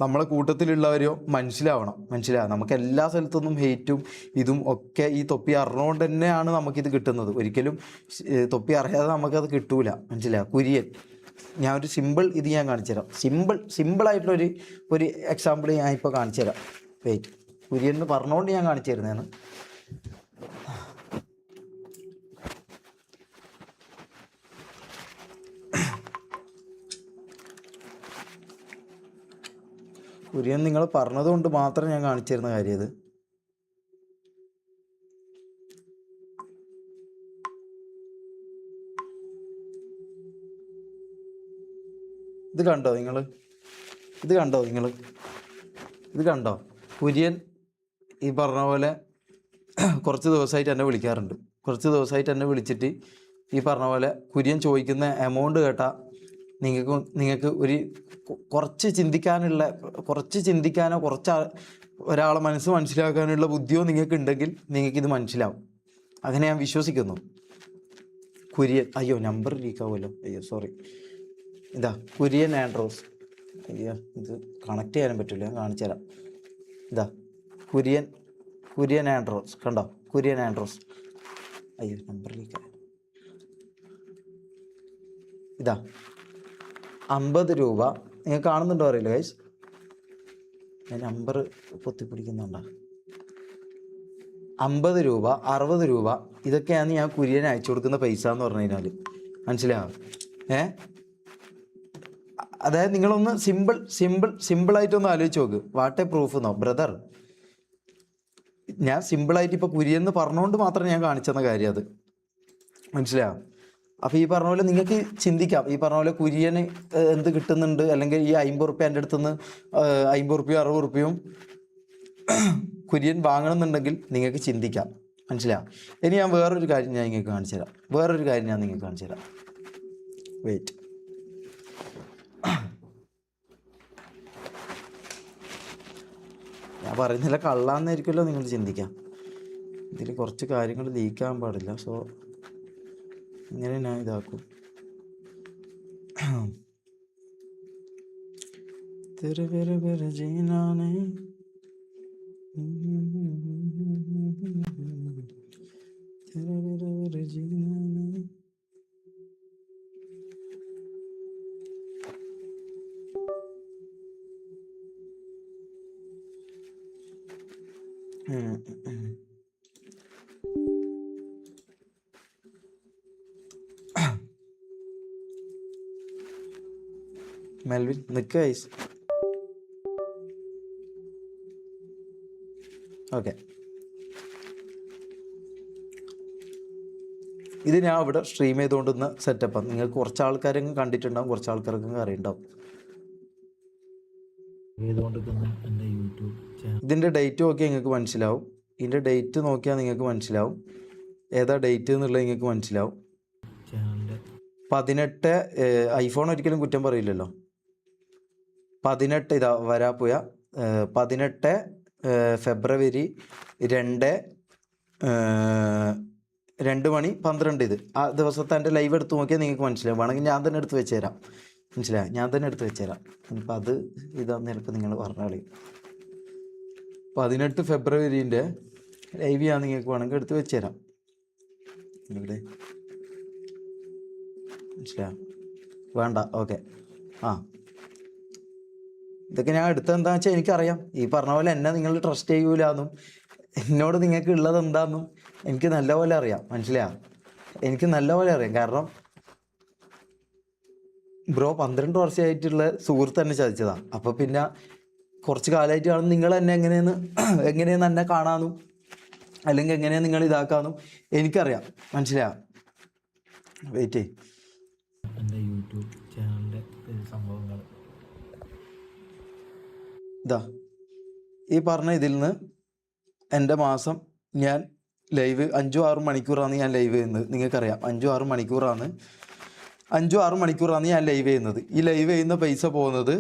നമ്മളെ കൂട്ടത്തിലുള്ളവരെയോ മനസ്സിലാവണം. നമുക്ക് എല്ലാ സ്ഥലത്തുനിന്നും ഹെയ്റ്റും ഇതും ഒക്കെ ഈ തൊപ്പി അറിഞ്ഞുകൊണ്ട് തന്നെയാണ് നമുക്കിത് കിട്ടുന്നത്. ഒരിക്കലും തൊപ്പി അറിയാതെ നമുക്കത് കിട്ടൂല. മനസ്സിലായോ? കുര്യൻ, ഞാൻ ഒരു ഇത് ഞാൻ കാണിച്ചു തരാം. സിമ്പിളായിട്ടുള്ളൊരു എക്സാമ്പിൾ ഞാൻ ഇപ്പോൾ കാണിച്ചു തരാം. വെയിറ്റ്, കുര്യൻ എന്ന് പറഞ്ഞുകൊണ്ട് ഞാൻ കാണിച്ചു തരുന്നതാണ്. കുര്യൻ നിങ്ങൾ പറഞ്ഞതുകൊണ്ട് മാത്രം ഞാൻ കാണിച്ചു തരുന്ന കാര്യം ഇത് കണ്ടോ നിങ്ങൾ കുര്യൻ ഈ പറഞ്ഞ പോലെ കുറച്ച് ദിവസമായിട്ട് എന്നെ വിളിക്കാറുണ്ട്. എന്നെ വിളിച്ചിട്ട് ഈ പറഞ്ഞ പോലെ കുര്യൻ ചോദിക്കുന്ന എമൗണ്ട് കേട്ടാൽ നിങ്ങൾക്ക് ഒരു കുറച്ച് ചിന്തിക്കാനോ ഒരാളെ മനസ്സിലാക്കാനുള്ള ബുദ്ധിയോ നിങ്ങൾക്ക് ഉണ്ടെങ്കിൽ നിങ്ങൾക്കിത് മനസ്സിലാവും. അങ്ങനെ ഞാൻ വിശ്വസിക്കുന്നു. കുര്യൻ, അയ്യോ നമ്പർ ലീക്കാവുമല്ലോ, അയ്യോ സോറി. ഇതാ കുര്യൻ ആൻഡ്രോസ്. അയ്യോ ഇത് കണക്ട് ചെയ്യാനും പറ്റില്ല, ഞാൻ കാണിച്ചു തരാം. ഇതാ കുര്യൻ ആൻഡ്രോസ് കണ്ടോ, കുര്യൻ ആൻഡ്രോസ്. അയ്യോ നമ്പറിലേക്ക് ഇതാ 50 രൂപ. നിങ്ങൾ കാണുന്നുണ്ടോ അറിയില്ല ഗൈസ്, ഞാൻ നമ്പർ പൊത്തിപ്പിടിക്കുന്നുണ്ടോ. 50 രൂപ 60 രൂപ ഇതൊക്കെയാണ് ഞാൻ കുര്യന് അയച്ചു കൊടുക്കുന്ന പൈസ എന്ന് പറഞ്ഞു കഴിഞ്ഞാൽ, മനസ്സിലാവും. അതായത് നിങ്ങളൊന്ന് സിമ്പിളായിട്ടൊന്ന് ആലോചിച്ച് നോക്ക്. വാട്ട് എ പ്രൂഫ് എന്നോ ബ്രദർ. ഞാൻ സിമ്പിളായിട്ട് ഇപ്പോൾ കുര്യന്ന് പറഞ്ഞുകൊണ്ട് മാത്രം ഞാൻ കാണിച്ചെന്ന കാര്യം അത്, മനസ്സിലാവും. അപ്പോൾ ഈ പറഞ്ഞ പോലെ നിങ്ങൾക്ക് ചിന്തിക്കാം, ഈ പറഞ്ഞ പോലെ കുര്യന് എന്ത് കിട്ടുന്നുണ്ട്, അല്ലെങ്കിൽ ഈ 50 റുപ്യ എൻ്റെ അടുത്തുനിന്ന് 50 റുപ്യയും 60 റുപ്യയും കുര്യൻ വാങ്ങണമെന്നുണ്ടെങ്കിൽ നിങ്ങൾക്ക് ചിന്തിക്കാം, മനസ്സിലാവും. ഇനി ഞാൻ വേറൊരു കാര്യം ഞാൻ നിങ്ങൾക്ക് കാണിച്ചു തരാം. വെയിറ്റ്. ഞാൻ പറയുന്നില്ല കള്ളാന്നായിരിക്കുമല്ലോ നിങ്ങൾ ചിന്തിക്കാം. ഇതിൽ കുറച്ച് കാര്യങ്ങൾ ലീക്കാൻ പാടില്ല. സോ ഇങ്ങനെ ഞാൻ ഇതാക്കും. മെൽവിൻ നിൽക്കുക ഐസ്. ഓക്കെ, ഇത് ഞാൻ ഇവിടെ സ്ട്രീം ചെയ്തുകൊണ്ടിരുന്ന സെറ്റപ്പാണ്. നിങ്ങൾക്ക് കുറച്ച് ആൾക്കാരെങ്കിലും കണ്ടിട്ടുണ്ടാവും, കുറച്ച് ആൾക്കാർക്കും അറിയുണ്ടാവും. ഇതിൻ്റെ ഡേറ്റ് നോക്കിയാൽ നിങ്ങൾക്ക് മനസ്സിലാവും. ഇതിൻ്റെ ഡേറ്റ് നോക്കിയാൽ നിങ്ങൾക്ക് മനസ്സിലാവും ഏതാ ഡേറ്റ് എന്നുള്ളത് നിങ്ങൾക്ക് മനസ്സിലാവും. 18 ഐഫോൺ ഒരിക്കലും കുറ്റം പറയില്ലല്ലോ. 18 ഇതാ വരാപ്പുയ 18 ഫെബ്രുവരി 2:12 ഇത് ആ ദിവസത്തെ എൻ്റെ ലൈവ് എടുത്ത് നോക്കിയാൽ നിങ്ങൾക്ക് മനസ്സിലാവും. വേണമെങ്കിൽ ഞാൻ തന്നെ എടുത്ത് വെച്ച് തരാം, മനസ്സിലായി, ഞാൻ തന്നെ എടുത്ത് വെച്ച് തരാം. ഇനിയിപ്പോൾ അത് ഇതാന്ന് ചിലപ്പോൾ നിങ്ങൾ പറഞ്ഞ കളി. 18 ഫെബ്രുവരിൻ്റെ ലൈവ് ഞാൻ നിങ്ങൾക്ക് വേണമെങ്കിൽ എടുത്ത് വെച്ച് തരാം. ഇവിടെ മനസ്സിലായോ? വേണ്ട, ഓക്കെ. ഇതൊക്കെ ഞാൻ എടുത്തത് എന്താണെന്ന് വെച്ചാൽ എനിക്കറിയാം. ഈ പറഞ്ഞ പോലെ എന്നെ നിങ്ങൾ ട്രസ്റ്റ് ചെയ്യൂലെന്നും എന്നോട് നിങ്ങൾക്ക് ഉള്ളത് എന്താണെന്നും എനിക്ക് നല്ലപോലെ അറിയാം, മനസ്സിലായോ? എനിക്ക് നല്ലപോലെ അറിയാം. കാരണം ബ്രോ 12 വർഷമായിട്ടുള്ള സുഹൃത്ത് തന്നെ ചതിച്ചതാണ്. അപ്പോൾ പിന്നെ കുറച്ച് കാലമായിട്ട് കാണും നിങ്ങൾ എന്നെ എങ്ങനെയെന്ന് എന്നെ കാണാമെന്നും അല്ലെങ്കിൽ എങ്ങനെയാണ് നിങ്ങൾ ഇതാക്കാമെന്നും എനിക്കറിയാം, മനസ്സിലായോ? വെയിറ്റ് ചെയ്യും. എൻ്റെ യൂട്യൂബ് ചാനലിൻ്റെ സംഭവങ്ങൾ ഇതാ ഈ പറഞ്ഞ ഇതിൽ നിന്ന് എൻ്റെ മാസം ഞാൻ ലൈവ് 5-6 മണിക്കൂറാണ് ഞാൻ ലൈവ് ചെയ്യുന്നത്. നിങ്ങൾക്കറിയാം 5-6 മണിക്കൂറാണ് ഞാൻ ലൈവ് ചെയ്യുന്നത്. ഈ ലൈവ് ചെയ്യുന്ന പൈസ പോകുന്നത്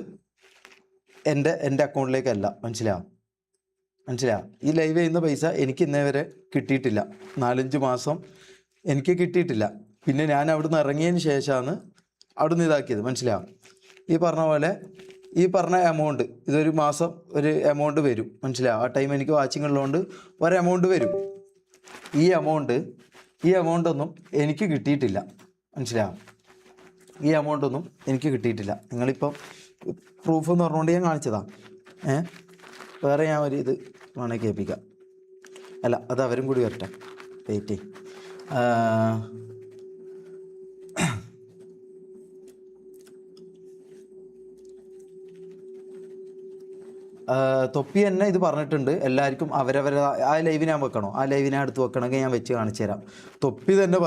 എൻ്റെ അക്കൗണ്ടിലേക്കല്ല, മനസ്സിലാവും. ഈ ലൈവ് ചെയ്യുന്ന പൈസ എനിക്ക് ഇന്നേ വരെ കിട്ടിയിട്ടില്ല. 4-5 മാസം എനിക്ക് കിട്ടിയിട്ടില്ല. പിന്നെ ഞാൻ അവിടുന്ന് ഇറങ്ങിയതിന് ശേഷമാണ് അവിടുന്ന് ഇതാക്കിയത്, മനസ്സിലാവും. ഈ പറഞ്ഞ പോലെ ഈ പറഞ്ഞ എമൗണ്ട് ഇതൊരു മാസം ഒരു എമൗണ്ട് വരും, മനസ്സിലാവും. ആ ടൈം എനിക്ക് വാച്ചിങ് ഉള്ളതുകൊണ്ട് ഒരു എമൗണ്ട് വരും. ഈ എമൗണ്ടൊന്നും എനിക്ക് കിട്ടിയിട്ടില്ല, മനസ്സിലാവും. ഈ എമൗണ്ടൊന്നും എനിക്ക് കിട്ടിയിട്ടില്ല. നിങ്ങളിപ്പം പ്രൂഫ് എന്ന് പറഞ്ഞുകൊണ്ട് ഞാൻ കാണിച്ചതാണ്. വേറെ ഞാൻ ഒരു ഇത് വേണമെങ്കിൽ കേൾപ്പിക്കാം. അല്ല, അത് അവരും കൂടി വരട്ടെ. വെയിറ്റ്. തൊപ്പി തന്നെ ഇത് പറഞ്ഞിട്ടുണ്ട് എല്ലാവർക്കും അവരവരെ ആ ലൈവ് ഞാൻ വെക്കണോ, ആ ലൈവ് ഞാൻ എടുത്ത് വെക്കണമെങ്കിൽ ഞാൻ വെച്ച് കാണിച്ചു തരാം. തൊപ്പി തന്നെ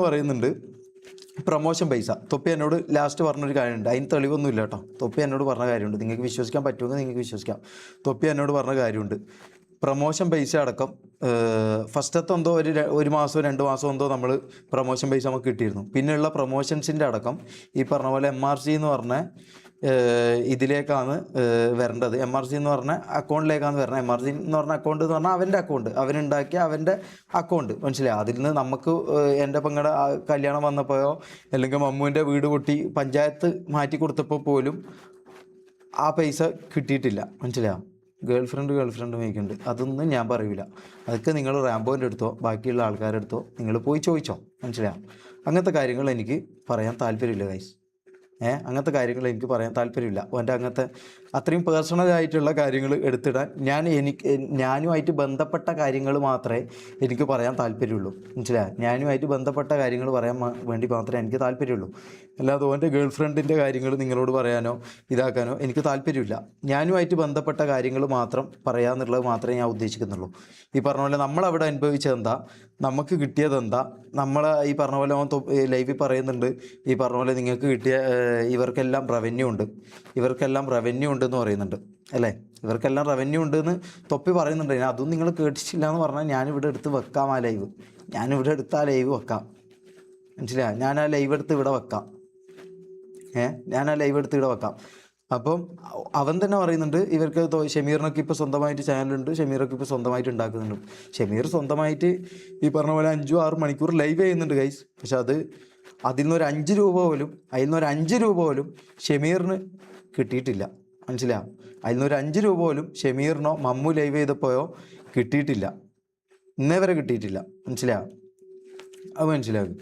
പറയുന്നുണ്ട് പ്രൊമോഷൻ പൈസ. തൊപ്പി എന്നോട് ലാസ്റ്റ് പറഞ്ഞൊരു കാര്യമുണ്ട്, അതിന് തെളിവൊന്നുമില്ല കേട്ടോ. തൊപ്പി എന്നോട് പറഞ്ഞ കാര്യമുണ്ട്, നിങ്ങൾക്ക് വിശ്വസിക്കാൻ പറ്റുമെങ്കിൽ നിങ്ങൾക്ക് വിശ്വസിക്കാം. തൊപ്പി എന്നോട് പറഞ്ഞ കാര്യമുണ്ട്, പ്രൊമോഷൻ പൈസ അടക്കം ഫസ്റ്റത്തെ എന്തോ ഒരു മാസമോ 2 മാസമോ എന്തോ നമ്മൾ പ്രൊമോഷൻ പൈസ നമുക്ക് കിട്ടിയിരുന്നു. പിന്നെയുള്ള പ്രൊമോഷൻസിൻ്റെ അടക്കം ഈ പറഞ്ഞ പോലെ MRC എന്ന് പറഞ്ഞ ഇതിലേക്കാണ് വരേണ്ടത്. MRC എന്ന് പറഞ്ഞ അക്കൗണ്ടിലേക്കാണ് വരണം. MRC എന്ന് പറഞ്ഞ അക്കൗണ്ട് എന്ന് പറഞ്ഞാൽ അവൻ്റെ അക്കൗണ്ട്, അവനുണ്ടാക്കിയ അവൻ്റെ അക്കൗണ്ട്, മനസ്സിലായി. അതിൽ നിന്ന് നമുക്ക് എൻ്റെ പെങ്ങളുടെ കല്യാണം വന്നപ്പോഴോ അല്ലെങ്കിൽ മമ്മുവിൻ്റെ വീട് പൊട്ടി പഞ്ചായത്ത് മാറ്റി കൊടുത്തപ്പോൾ പോലും ആ പൈസ കിട്ടിയിട്ടില്ല, മനസ്സിലായോ. ഗേൾ ഫ്രണ്ട് മേക്കുന്നുണ്ട്, അതൊന്നും ഞാൻ പറയൂല. അതൊക്കെ നിങ്ങൾ റാംബോൻ്റെ അടുത്തോ ബാക്കിയുള്ള ആൾക്കാരുടെ അടുത്തോ നിങ്ങൾ പോയി ചോദിച്ചോ, മനസ്സിലായോ. അങ്ങനത്തെ കാര്യങ്ങൾ എനിക്ക് പറയാൻ താല്പര്യമില്ല ഗൈസ്. അങ്ങനത്തെ കാര്യങ്ങൾ എനിക്ക് പറയാൻ താല്പര്യമില്ല. എൻ്റെ അങ്ങനത്തെ അത്രയും പേഴ്സണലായിട്ടുള്ള കാര്യങ്ങൾ എടുത്തിടാൻ ഞാനുമായിട്ട് ബന്ധപ്പെട്ട കാര്യങ്ങൾ മാത്രമേ എനിക്ക് പറയാൻ താല്പര്യമുള്ളൂ, മനസ്സിലായോ. ഞാനുമായിട്ട് ബന്ധപ്പെട്ട കാര്യങ്ങൾ പറയാൻ വേണ്ടി മാത്രമേ എനിക്ക് താല്പര്യമുള്ളൂ. അല്ലാതെ ഓൻ്റെ ഗേൾ ഫ്രണ്ടിൻ്റെ കാര്യങ്ങൾ നിങ്ങളോട് പറയാനോ ഇതാക്കാനോ എനിക്ക് താല്പര്യമില്ല. ഞാനുമായിട്ട് ബന്ധപ്പെട്ട കാര്യങ്ങൾ മാത്രം പറയാമെന്നുള്ളത് മാത്രമേ ഞാൻ ഉദ്ദേശിക്കുന്നുള്ളൂ. ഈ പറഞ്ഞ പോലെ നമ്മളവിടെ അനുഭവിച്ചതെന്താ, നമുക്ക് കിട്ടിയതെന്താ, നമ്മൾ ഈ പറഞ്ഞ പോലെ അവൻ ലൈവിൽ പറയുന്നുണ്ട്, ഈ പറഞ്ഞ പോലെ നിങ്ങൾക്ക് കിട്ടിയ ഇവർക്കെല്ലാം റവന്യൂ ഉണ്ടെന്ന് പറയുന്നുണ്ട് അല്ലേ. ഇവർക്കെല്ലാം റവന്യൂ ഉണ്ടെന്ന് തൊപ്പി പറയുന്നുണ്ട്. അതും നിങ്ങൾ കേട്ടിട്ടില്ല എന്ന് പറഞ്ഞാൽ ഞാനിവിടെ എടുത്ത് വെക്കാം ആ ലൈവ്. ഞാനിവിടെ എടുത്ത് ആ ലൈവ് വെക്കാം, മനസ്സിലായോ. ഞാൻ ആ ലൈവ് എടുത്ത് ഇവിടെ വെക്കാം. അപ്പം അവൻ തന്നെ പറയുന്നുണ്ട് ഇവർക്ക് ഷമീറിനൊക്കെ ഇപ്പോൾ സ്വന്തമായിട്ട് ചാനലുണ്ട്, ഷമീറൊക്കെ ഇപ്പോൾ സ്വന്തമായിട്ട് ഉണ്ടാക്കുന്നുണ്ട്. ഷമീർ സ്വന്തമായിട്ട് ഈ പറഞ്ഞ പോലെ 5-6 മണിക്കൂർ ലൈവ് ചെയ്യുന്നുണ്ട് ഗൈസ്. പക്ഷെ അതിൽ നിന്നൊരു 5 രൂപ പോലും ഷമീറിന് കിട്ടിയിട്ടില്ല, മനസ്സിലായോ. അതിൽ നിന്നൊരു 5 രൂപ പോലും ഷമീറിനോ മമ്മു ലൈവ് ചെയ്തപ്പോഴോ കിട്ടിയിട്ടില്ല, ഇന്നേ വരെ കിട്ടിയിട്ടില്ല, മനസ്സിലായോ. അത് മനസ്സിലാകും.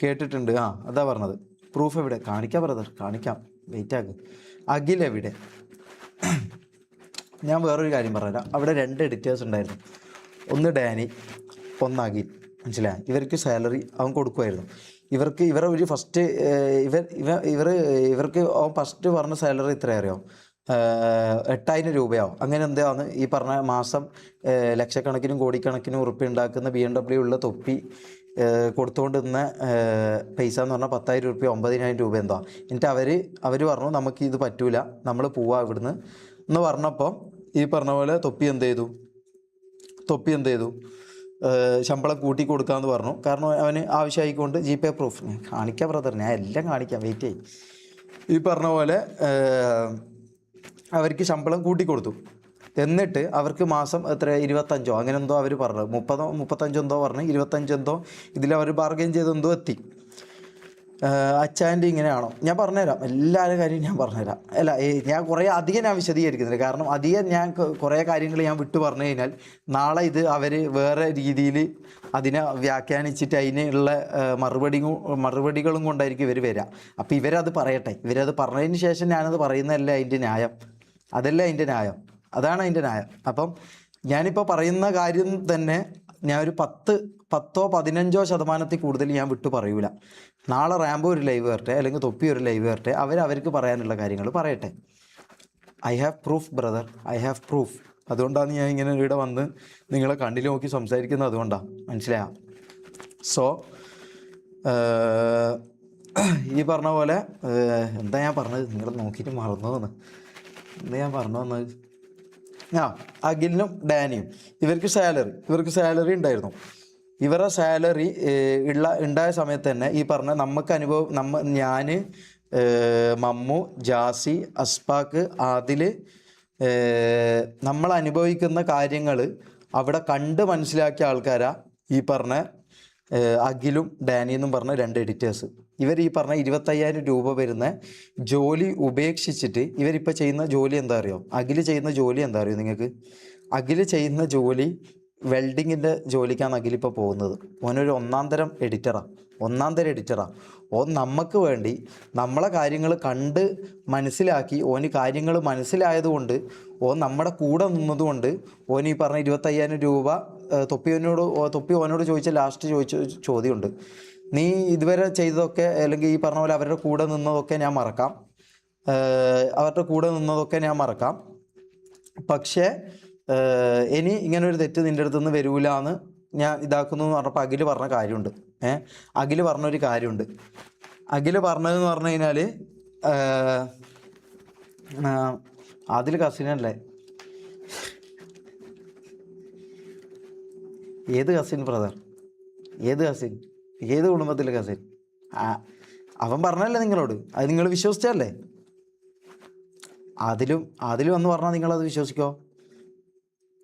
കേട്ടിട്ടുണ്ട്. അതാ പറഞ്ഞത്. പ്രൂഫ് എവിടെ കാണിക്കാം ബ്രദർ, കാണിക്കാം, വെയിറ്റ് ആക്ക്. അഖിൽ എവിടെ? ഞാൻ വേറൊരു കാര്യം പറഞ്ഞുതരാം. അവിടെ 2 എഡിറ്റേഴ്സ് ഉണ്ടായിരുന്നു, ഒന്ന് ഡാനി, ഒന്ന് അഖിൽ, മനസ്സിലായി. ഇവർക്ക് സാലറി അവൻ കൊടുക്കുമായിരുന്നു. ഇവരെ ഒരു ഫസ്റ്റ് ഇവർക്ക് അവൻ ഫസ്റ്റ് പറഞ്ഞ സാലറി എത്ര അറിയോ? 8,000 രൂപയോ അങ്ങനെ എന്താന്ന് ഈ പറഞ്ഞ മാസം ലക്ഷക്കണക്കിനും കോടിക്കണക്കിനും ഉറുപ്പ്യ ഉണ്ടാക്കുന്ന BMW ഉള്ള തൊപ്പി കൊടുത്തുകൊണ്ടിരുന്ന പൈസ എന്ന് പറഞ്ഞാൽ 10,000 രൂപ 9,000 രൂപ എന്തോ. എന്നിട്ട് അവർ പറഞ്ഞു നമുക്ക് ഇത് പറ്റൂല, നമ്മൾ പോവാം ഇവിടുന്ന് എന്ന് പറഞ്ഞപ്പോൾ ഈ പറഞ്ഞ പോലെ തൊപ്പി എന്ത് ചെയ്തു ശമ്പളം കൂട്ടി കൊടുക്കാമെന്ന് പറഞ്ഞു. കാരണം അവന് ആവശ്യമായിക്കൊണ്ട് GPay പ്രൂഫ് കാണിക്കാം ബ്രദർ, ഞാൻ എല്ലാം കാണിക്കാം, വെയിറ്റ് ചെയ്യും. ഈ പറഞ്ഞ പോലെ അവർക്ക് ശമ്പളം കൂട്ടിക്കൊടുത്തു. എന്നിട്ട് അവർക്ക് മാസം എത്ര 25 അങ്ങനെ എന്തോ അവർ പറഞ്ഞു, 30-35 എന്തോ പറഞ്ഞു, 25 എന്തോ ഇതിലവർ ബാർഗെയിൻ ചെയ്തെന്തോ എത്തി. അച്ചാൻ്റെ ഇങ്ങനെയാണോ? ഞാൻ പറഞ്ഞുതരാം, എല്ലാവരുടെ കാര്യം ഞാൻ പറഞ്ഞുതരാം. അല്ല, ഞാൻ അധികം ഞാൻ വിശദീകരിക്കുന്നില്ല. കാരണം ഞാൻ കുറേ കാര്യങ്ങൾ ഞാൻ വിട്ടു പറഞ്ഞു കഴിഞ്ഞാൽ നാളെ ഇത് അവർ വേറെ രീതിയിൽ അതിനെ വ്യാഖ്യാനിച്ചിട്ട് അതിനുള്ള മറുപടികളും കൊണ്ടായിരിക്കും ഇവർ വരിക. അപ്പോൾ ഇവരത് പറയട്ടെ. ഇവരത് പറഞ്ഞതിന് ശേഷം ഞാനത് പറയുന്നതല്ല അതിൻ്റെ ന്യായം, അതാണ് അതിൻ്റെ ന്യായം. അപ്പം ഞാനിപ്പോൾ പറയുന്ന കാര്യം തന്നെ ഞാൻ ഒരു 10-15% കൂടുതൽ ഞാൻ വിട്ടു പറയൂല. നാളെ റാംബോ ഒരു ലൈവ് വരട്ടെ, അല്ലെങ്കിൽ തൊപ്പി ഒരു ലൈവ് വരട്ടെ, അവർക്ക് പറയാനുള്ള കാര്യങ്ങൾ പറയട്ടെ. ഐ ഹാവ് പ്രൂഫ് ബ്രദർ, അതുകൊണ്ടാണ് ഞാൻ ഇങ്ങനെ ഇവിടെ വന്ന് നിങ്ങളെ കണ്ണിൽ നോക്കി സംസാരിക്കുന്നത്, അതുകൊണ്ടാണ്, മനസ്സിലായ. സോ ഈ പറഞ്ഞ പോലെ എന്താ ഞാൻ പറഞ്ഞത്, നിങ്ങൾ നോക്കിയിട്ട് മറന്നു ഞാൻ പറഞ്ഞു വന്നത്. അഖിലിനും ഡാനിയും ഇവർക്ക് സാലറി ഉണ്ടായിരുന്നു. ഇവരുടെ സാലറി ഉണ്ടായ സമയത്ത് തന്നെ ഈ പറഞ്ഞ ഞാൻ മമ്മു, ജാസി, അസ്പാക്ക്, ആദിൽ നമ്മൾ അനുഭവിക്കുന്ന കാര്യങ്ങൾ അവിടെ കണ്ട് മനസ്സിലാക്കിയ ആൾക്കാരാ ഈ പറഞ്ഞ അഖിലും ഡാനിയെന്നും പറഞ്ഞ 2 എഡിറ്റേഴ്സ്. ഇവർ ഈ പറഞ്ഞ 25,000 രൂപ വരുന്ന ജോലി ഉപേക്ഷിച്ചിട്ട് ഇവരിപ്പോൾ ചെയ്യുന്ന ജോലി എന്താ അറിയോ? അഖിൽ ചെയ്യുന്ന ജോലി എന്താ അറിയോ നിങ്ങൾക്ക്? അഖിൽ ചെയ്യുന്ന ജോലി വെൽഡിങ്ങിൻ്റെ ജോലിക്കാണ് അഖിലിപ്പോൾ പോകുന്നത്. ഓനൊരു ഒന്നാം തരം എഡിറ്ററാണ്. ഓൻ നമുക്ക് വേണ്ടി നമ്മളെ കാര്യങ്ങൾ കണ്ട് മനസ്സിലാക്കി ഓന് കാര്യങ്ങൾ മനസ്സിലായതുകൊണ്ട് ഓൻ നമ്മുടെ കൂടെ നിന്നതുകൊണ്ട് ഓൻ ഈ പറഞ്ഞ 25,000 രൂപ തൊപ്പി ഓനോട് ചോദിച്ച ലാസ്റ്റ് ചോദിച്ച ചോദ്യമുണ്ട്. നീ ഇതുവരെ ചെയ്തതൊക്കെ അല്ലെങ്കിൽ ഈ പറഞ്ഞ പോലെ അവരുടെ കൂടെ നിന്നതൊക്കെ ഞാൻ മറക്കാം, പക്ഷേ ഇനി ഇങ്ങനൊരു തെറ്റ് നിൻ്റെ അടുത്തുനിന്ന് വരൂല എന്ന് ഞാൻ ഇതാക്കുന്നു എന്ന് പറഞ്ഞപ്പോൾ അഖിൽ പറഞ്ഞ കാര്യമുണ്ട്. അഖിൽ പറഞ്ഞൊരു കാര്യമുണ്ട്. അഖിൽ പറഞ്ഞതെന്ന് പറഞ്ഞു കഴിഞ്ഞാൽ അതിൽ കസിനല്ലേ, ഏത് കസിൻ ബ്രദർ, ഏത് കുടുംബത്തിലെ കസിൻ? അവൻ പറഞ്ഞല്ലേ നിങ്ങളോട്, അത് നിങ്ങൾ വിശ്വസിച്ചല്ലേ? അതിലും വന്ന് പറഞ്ഞാൽ നിങ്ങളത് വിശ്വസിക്കോ?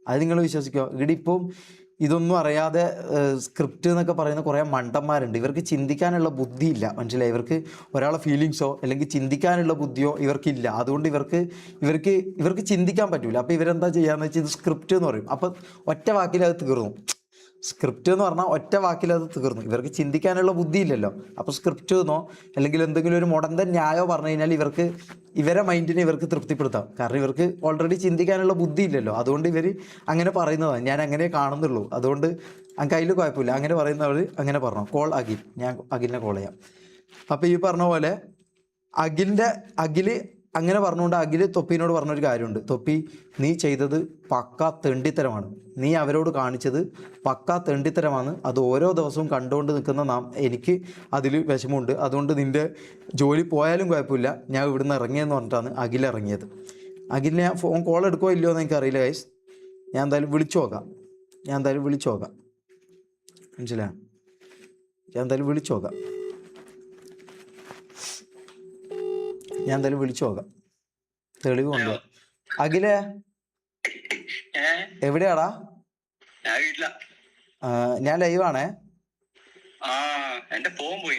അത് നിങ്ങൾ വിശ്വസിക്കോ? ഇവിടെ ഇപ്പം ഇതൊന്നും അറിയാതെ സ്ക്രിപ്റ്റ് എന്നൊക്കെ പറയുന്ന കുറേ മണ്ടന്മാരുണ്ട്. ഇവർക്ക് ചിന്തിക്കാനുള്ള ബുദ്ധിയില്ല, മനസ്സിലായി? ഇവർക്ക് ഒരാളെ ഫീലിങ്സോ അല്ലെങ്കിൽ ചിന്തിക്കാനുള്ള ബുദ്ധിയോ ഇവർക്കില്ല. അതുകൊണ്ട് ഇവർക്ക് ചിന്തിക്കാൻ പറ്റൂല. അപ്പോൾ ഇവരെന്താ ചെയ്യാന്ന് വെച്ചാൽ ഇത് സ്ക്രിപ്റ്റ് എന്ന് പറയും. അപ്പം ഒറ്റ വാക്കിൽ അത് തീർന്നു. സ്ക്രിപ്റ്റ് എന്ന് പറഞ്ഞാൽ ഒറ്റ വാക്കിൽ അത് തീർന്നു. ഇവർക്ക് ചിന്തിക്കാനുള്ള ബുദ്ധിയില്ലല്ലോ. അപ്പോൾ സ്ക്രിപ്റ്റ് എന്നോ അല്ലെങ്കിൽ എന്തെങ്കിലും ഒരു മുടന്തൻ ന്യായോ പറഞ്ഞു കഴിഞ്ഞാൽ ഇവരെ മൈൻഡിനെ ഇവർക്ക് തൃപ്തിപ്പെടുത്താം. കാരണം ഇവർക്ക് ഓൾറെഡി ചിന്തിക്കാനുള്ള ബുദ്ധി ഇല്ലല്ലോ. അതുകൊണ്ട് ഇവർ അങ്ങനെ പറയുന്നതാണ്. ഞാൻ അങ്ങനെ കാണുന്നുള്ളൂ, അതുകൊണ്ട് കയ്യിൽ കുഴപ്പമില്ല അങ്ങനെ പറയുന്നവർ അങ്ങനെ പറഞ്ഞു. കോൾ അഖിൽ, ഞാൻ അഖിലിനെ കോൾ ചെയ്യാം. അപ്പോൾ ഈ പറഞ്ഞ പോലെ അഖിൽ അങ്ങനെ പറഞ്ഞുകൊണ്ട് അഖിൽ തൊപ്പീനോട് പറഞ്ഞൊരു കാര്യമുണ്ട്. തൊപ്പി, നീ ചെയ്തത് പക്കാ തെണ്ടിത്തരമാണ്. നീ അവരോട് കാണിച്ചത് പക്കാ തെണ്ടിത്തരമാണ്. അത് ഓരോ ദിവസവും കണ്ടുകൊണ്ട് നിൽക്കുന്ന എനിക്ക് അതിൽ വിഷമമുണ്ട്. അതുകൊണ്ട് നിൻ്റെ ജോലി പോയാലും കുഴപ്പമില്ല, ഞാൻ ഇവിടുന്ന് ഇറങ്ങിയെന്ന് പറഞ്ഞിട്ടാണ് അഖിൽ ഇറങ്ങിയത്. അഖിലിനെ ഞാൻ ഫോൺ കോൾ എടുക്കുമോ ഇല്ലയോ എന്ന് എനിക്കറിയില്ല ഗൈസ്. ഞാൻ എന്തായാലും വിളിച്ചു നോക്കാം. മനസ്സിലായോ? ഞാൻ എന്തായാലും വിളിച്ചു നോക്കാം. തെളിവ് കൊണ്ടോ? അഖിലേ, എവിടെയാടാ? ഞാൻ ലൈവാണേ. എന്റെ ഫോൺ പോയി.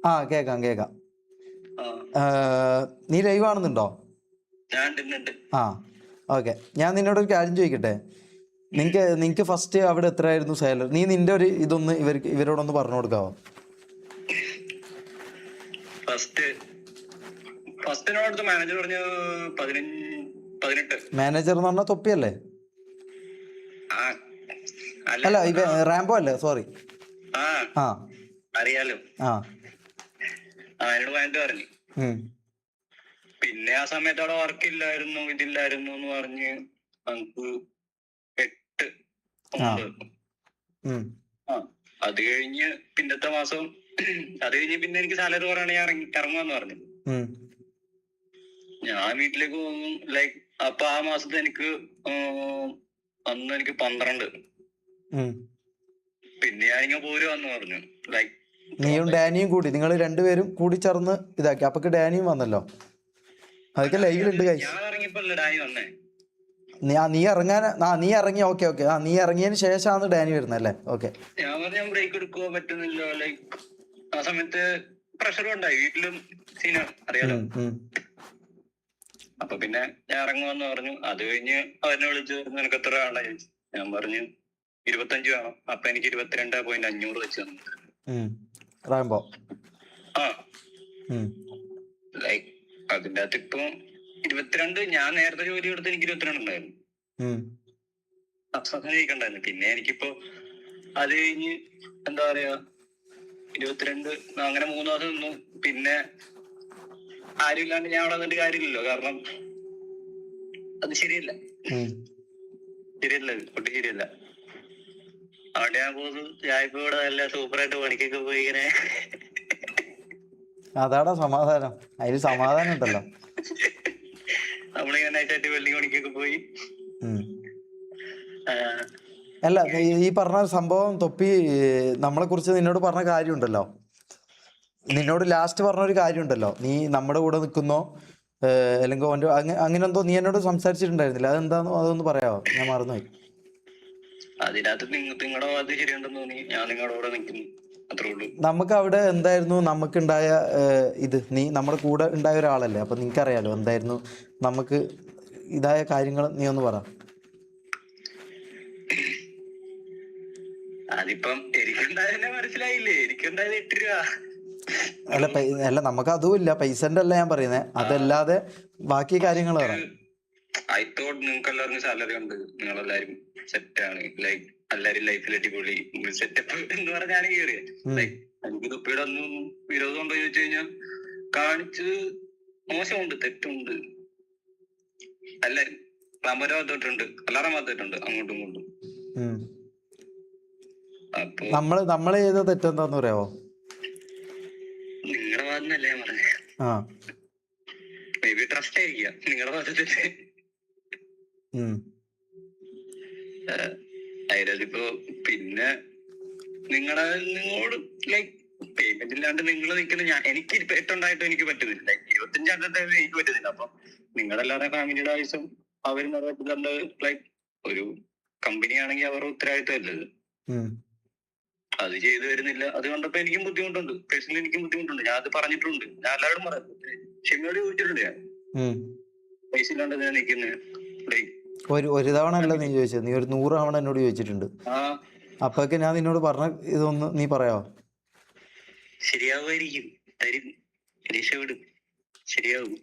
ആ കേക്കാം. നീ ലൈവ് ആണെന്നുണ്ടോ? ആ ഓക്കെ. ഞാൻ നിന്നോടൊരു കാര്യം ചോദിക്കട്ടെ. നിനക്ക് ഫസ്റ്റ് അവിടെ എത്രയായിരുന്നു സാലറി? നീ നിന്റെ ഒരു ഇതൊന്ന് ഇവരോടൊന്ന് പറഞ്ഞു കൊടുക്കാവോ? മാനേജർ പറഞ്ഞു 18. മാനേജർ എന്ന് പറഞ്ഞാൽ തൊപ്പിയല്ലേ? അല്ല, റാംബോ അല്ലേ? സോറി. ആ അറിയാലോ. എന്നോട് 18 പറഞ്ഞു. പിന്നെ ആ സമയത്ത് അവിടെ വർക്ക് ഇതില്ലായിരുന്നു എന്ന് പറഞ്ഞ് നമുക്ക് 8, 9. അത് കഴിഞ്ഞ് പിന്നത്തെ മാസം പിന്നെ എനിക്ക് സാലറി പറയുകയാണെങ്കിൽ ഞാൻ ഇറങ്ങുവാന്ന് പറഞ്ഞു. ഞാൻ വീട്ടിലേക്ക് പോകുന്നു. ലൈക്ക് അപ്പൊ ആ മാസത്തെ എനിക്ക് അന്ന് എനിക്ക് 12. പിന്നെ ഞാനിങ്ങനെ പോരുവാന്ന് പറഞ്ഞു. ലൈക്ക് നീയും ഡാനിയും കൂടി, നിങ്ങൾ രണ്ടുപേരും കൂടി ചേർന്ന് ഇതാക്കി. അപ്പൊക്ക് ഡാനിയും വന്നല്ലോ. അതൊക്കെ ലൈവിലുണ്ട്. ഞാൻ ഇറങ്ങിയപ്പോഴല്ലേ ഡാനി വന്നേ. നീ ഇറങ്ങി. ഓക്കെ. നീ ഇറങ്ങിയതിന് ശേഷമാണ് ഡാനി വരുന്നത് അല്ലേ? ഓക്കെ. ഞാൻ പറഞ്ഞു ഞാൻ ബ്രേക്ക് എടുക്കുവോ പറ്റുന്നില്ല. ലൈക്ക് ആ സമയത്ത് പ്രഷറും ഉണ്ടായി വീട്ടിലും, സീനാണ് അറിയാലോ. അപ്പൊ പിന്നെ ഞാൻ ഇറങ്ങുവെന്ന് പറഞ്ഞു. അത് കഴിഞ്ഞ് അവനെ വിളിച്ചു, നിനക്ക് എത്ര വേണ്ട ചോദിച്ചു. ഞാൻ പറഞ്ഞു 25 വേണം. അപ്പൊ എനിക്ക് 22.500 വെച്ച് തന്നു. ലൈക്ക് അതിന്റെ അകത്ത് ഇപ്പൊ 22. ഞാൻ നേരത്തെ ജോലി എടുത്ത് എനിക്ക് 22 ഉണ്ടായിരുന്നു. ജയിക്കണ്ടായിരുന്നു. പിന്നെ എനിക്കിപ്പോ അത് കഴിഞ്ഞ് എന്താ പറയാ 22 അങ്ങനെ 3 മാസം നിന്നു. പിന്നെ ആരും ഇല്ലാണ്ട് ഞാൻ അവിടെ നിന്നിട്ട് കാര്യമില്ലല്ലോ. കാരണം അത് ശരിയല്ല. ഒട്ടും ശരിയല്ല. അവിടെ ഞാൻ പോകുന്നു. ഞാൻ ഇപ്പൊ ഇവിടെ നല്ല സൂപ്പറായിട്ട് പണിക്കൊക്കെ പോയി ഇങ്ങനെ. അതാടാ സമാധാനം. അതിൽ സമാധാനം ഉണ്ടല്ലോ. നമ്മളിങ്ങനെ നൈറ്റായിട്ട് വെൽഡിങ് പണിക്കൊക്കെ പോയി. അല്ല, ഈ പറഞ്ഞ സംഭവം തൊപ്പി നമ്മളെ കുറിച്ച് നിന്നോട് പറഞ്ഞ കാര്യമുണ്ടല്ലോ. നിന്നോട് ലാസ്റ്റ് പറഞ്ഞൊരു കാര്യമുണ്ടല്ലോ, നീ നമ്മുടെ കൂടെ നിൽക്കുന്നോ അല്ലെങ്കിൽ അങ്ങനെ എന്തോ നീ എന്നോട് സംസാരിച്ചിട്ടുണ്ടായിരുന്നില്ല. അതെന്താന്നോ അതൊന്ന് പറയാമോ? ഞാൻ മറന്നുപോയി. അതിനകത്ത് നിങ്ങളുടെ ഭാഗത്ത് ശരിയുണ്ടെന്ന് തോന്നി. ഞാൻ നിങ്ങളുടെ കൂടെ നിൽക്കുന്നു, അത്രേ ഉള്ളൂ. നമുക്ക് അവിടെ എന്തായിരുന്നു നമുക്കുണ്ടായ നീ നമ്മുടെ കൂടെ ഉണ്ടായ ഒരാളല്ലേ, അപ്പൊ നിനക്കറിയാലോ എന്തായിരുന്നു നമുക്ക് ഇതായ കാര്യങ്ങൾ. നീ ഒന്ന് പറ. അതിപ്പം എനിക്കുണ്ടായതിനെ മനസ്സിലായില്ലേ? എനിക്കുണ്ടായത് 8 രൂപ. അല്ല നമുക്ക് അതും ഇല്ല. പൈസന്റെ അല്ല ഞാൻ പറയുന്നത്, അതല്ലാതെ ബാക്കി കാര്യങ്ങൾ പറയാം. ഐ തോട്ട് നിങ്ങൾക്ക് എല്ലാവർക്കും സാലറി ഉണ്ട്, നിങ്ങളെല്ലാരും സെറ്റാണ്, ലൈക്ക് എല്ലാരും ലൈഫിൽ അടിപൊളി സെറ്റപ്പ് എന്ന് പറഞ്ഞാണ് കയറിയ. ലൈക്ക് എനിക്ക് തൊപ്പിയുടെ ഒന്നും വിരോധം ഉണ്ടോ ചോദിച്ചു കഴിഞ്ഞാൽ കാണിച്ച് മോശമുണ്ട്, തെറ്റുണ്ട്. എല്ലാരും ക്ലാമ്പര ഭാഗത്തോട്ടുണ്ട്, എല്ലാവരുടെ ഭാഗത്തോട്ടുണ്ട്, അങ്ങോട്ടും ഇങ്ങോട്ടും. അപ്പൊ നമ്മള് ചെയ്ത തെറ്റെന്താന്ന് പറയാമോ? നിങ്ങളുടെ ഭാഗത്തുനിന്നല്ലേ ഞാൻ പറഞ്ഞത്. മേ ബി ട്രസ്റ്റ് ആയിരിക്കാം നിങ്ങളുടെ ഭാഗത്ത്. അതിനകത്തിപ്പോ പിന്നെ നിങ്ങളോട് ലൈക്ക് പേയ്മെന്റ് ഇല്ലാണ്ട് നിങ്ങൾ നിൽക്കുന്ന എനിക്ക് പെട്ടുണ്ടായിട്ടും എനിക്ക് പറ്റുന്നില്ല. ലൈക്ക് 25 എനിക്ക് പറ്റുന്നില്ല. അപ്പൊ നിങ്ങളല്ലാതെ ഫാമിലിയുടെ ആവശ്യം അവർ നിറവേറ്റുന്നുണ്ട്. ലൈക്ക് ഒരു കമ്പനി ആണെങ്കിൽ അവരുടെ ഉത്തരവാദിത്വം അല്ലത്. അത് ചെയ്തു വരുന്നില്ല. അത് കണ്ടപ്പോ എനിക്കും ബുദ്ധിമുട്ടുണ്ട്. പേഴ്സണലി എനിക്കും ബുദ്ധിമുട്ടുണ്ട്. ഞാൻ അത് പറഞ്ഞിട്ടുണ്ട്. ഞാൻ എല്ലാവരോടും പറഞ്ഞു. ക്ഷമയോട് ചോദിച്ചിട്ടുണ്ട് ഞാൻ. പൈസ ഇല്ലാണ്ട് ഞാൻ നിൽക്കുന്നത്. ഒരു തവണ അല്ല നീ ചോദിച്ചത്, നീ ഒരു 100 തവണ എന്നോട് ചോദിച്ചിട്ടുണ്ട്. അപ്പൊക്കെ ഞാൻ നിന്നോട് പറഞ്ഞ ഇതൊന്ന് നീ പറയാവോ? ശരിയാവുമായിരിക്കും, തരും, രക്ഷപ്പെടും, ശരിയാവും,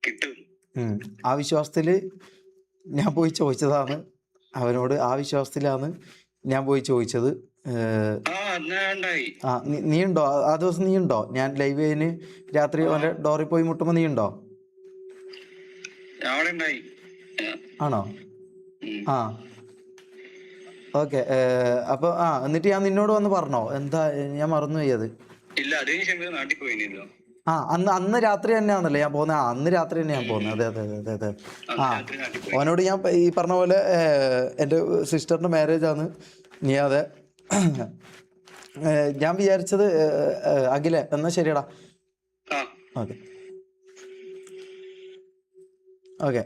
കിട്ടും. ആ വിശ്വാസത്തില് ഞാൻ പോയി ചോദിച്ചതാണ് അവനോട്. ആ വിശ്വാസത്തിലാണ് ഞാൻ പോയി ചോദിച്ചത്. നീ ഉണ്ടോ ആ ദിവസം? നീ ഉണ്ടോ? ഞാൻ ലൈവ് കഴിഞ്ഞ് രാത്രി അവന്റെ ഡോറിൽ പോയി മുട്ടുമ്പോ നീ ഉണ്ടോ? ആണോ? ആ ഓക്കെ. അപ്പൊ എന്നിട്ട് ഞാൻ നിന്നോട് വന്ന് പറഞ്ഞോ? എന്താ ഞാൻ മറന്നുപോയി അത്. അന്ന് രാത്രി തന്നെയാണല്ലേ ഞാൻ പോകുന്നത്? അന്ന് രാത്രി തന്നെ ഞാൻ പോകുന്നത്. അതെ അതെ അതെ അതെ. അവനോട് ഞാൻ ഈ പറഞ്ഞ പോലെ എൻ്റെ സിസ്റ്ററിന്റെ മാരേജ് ആണ്. നീ അതെ ഞാൻ വിചാരിച്ചത് അഖിലേ എന്നാ ശരിയടാ. Okay okay.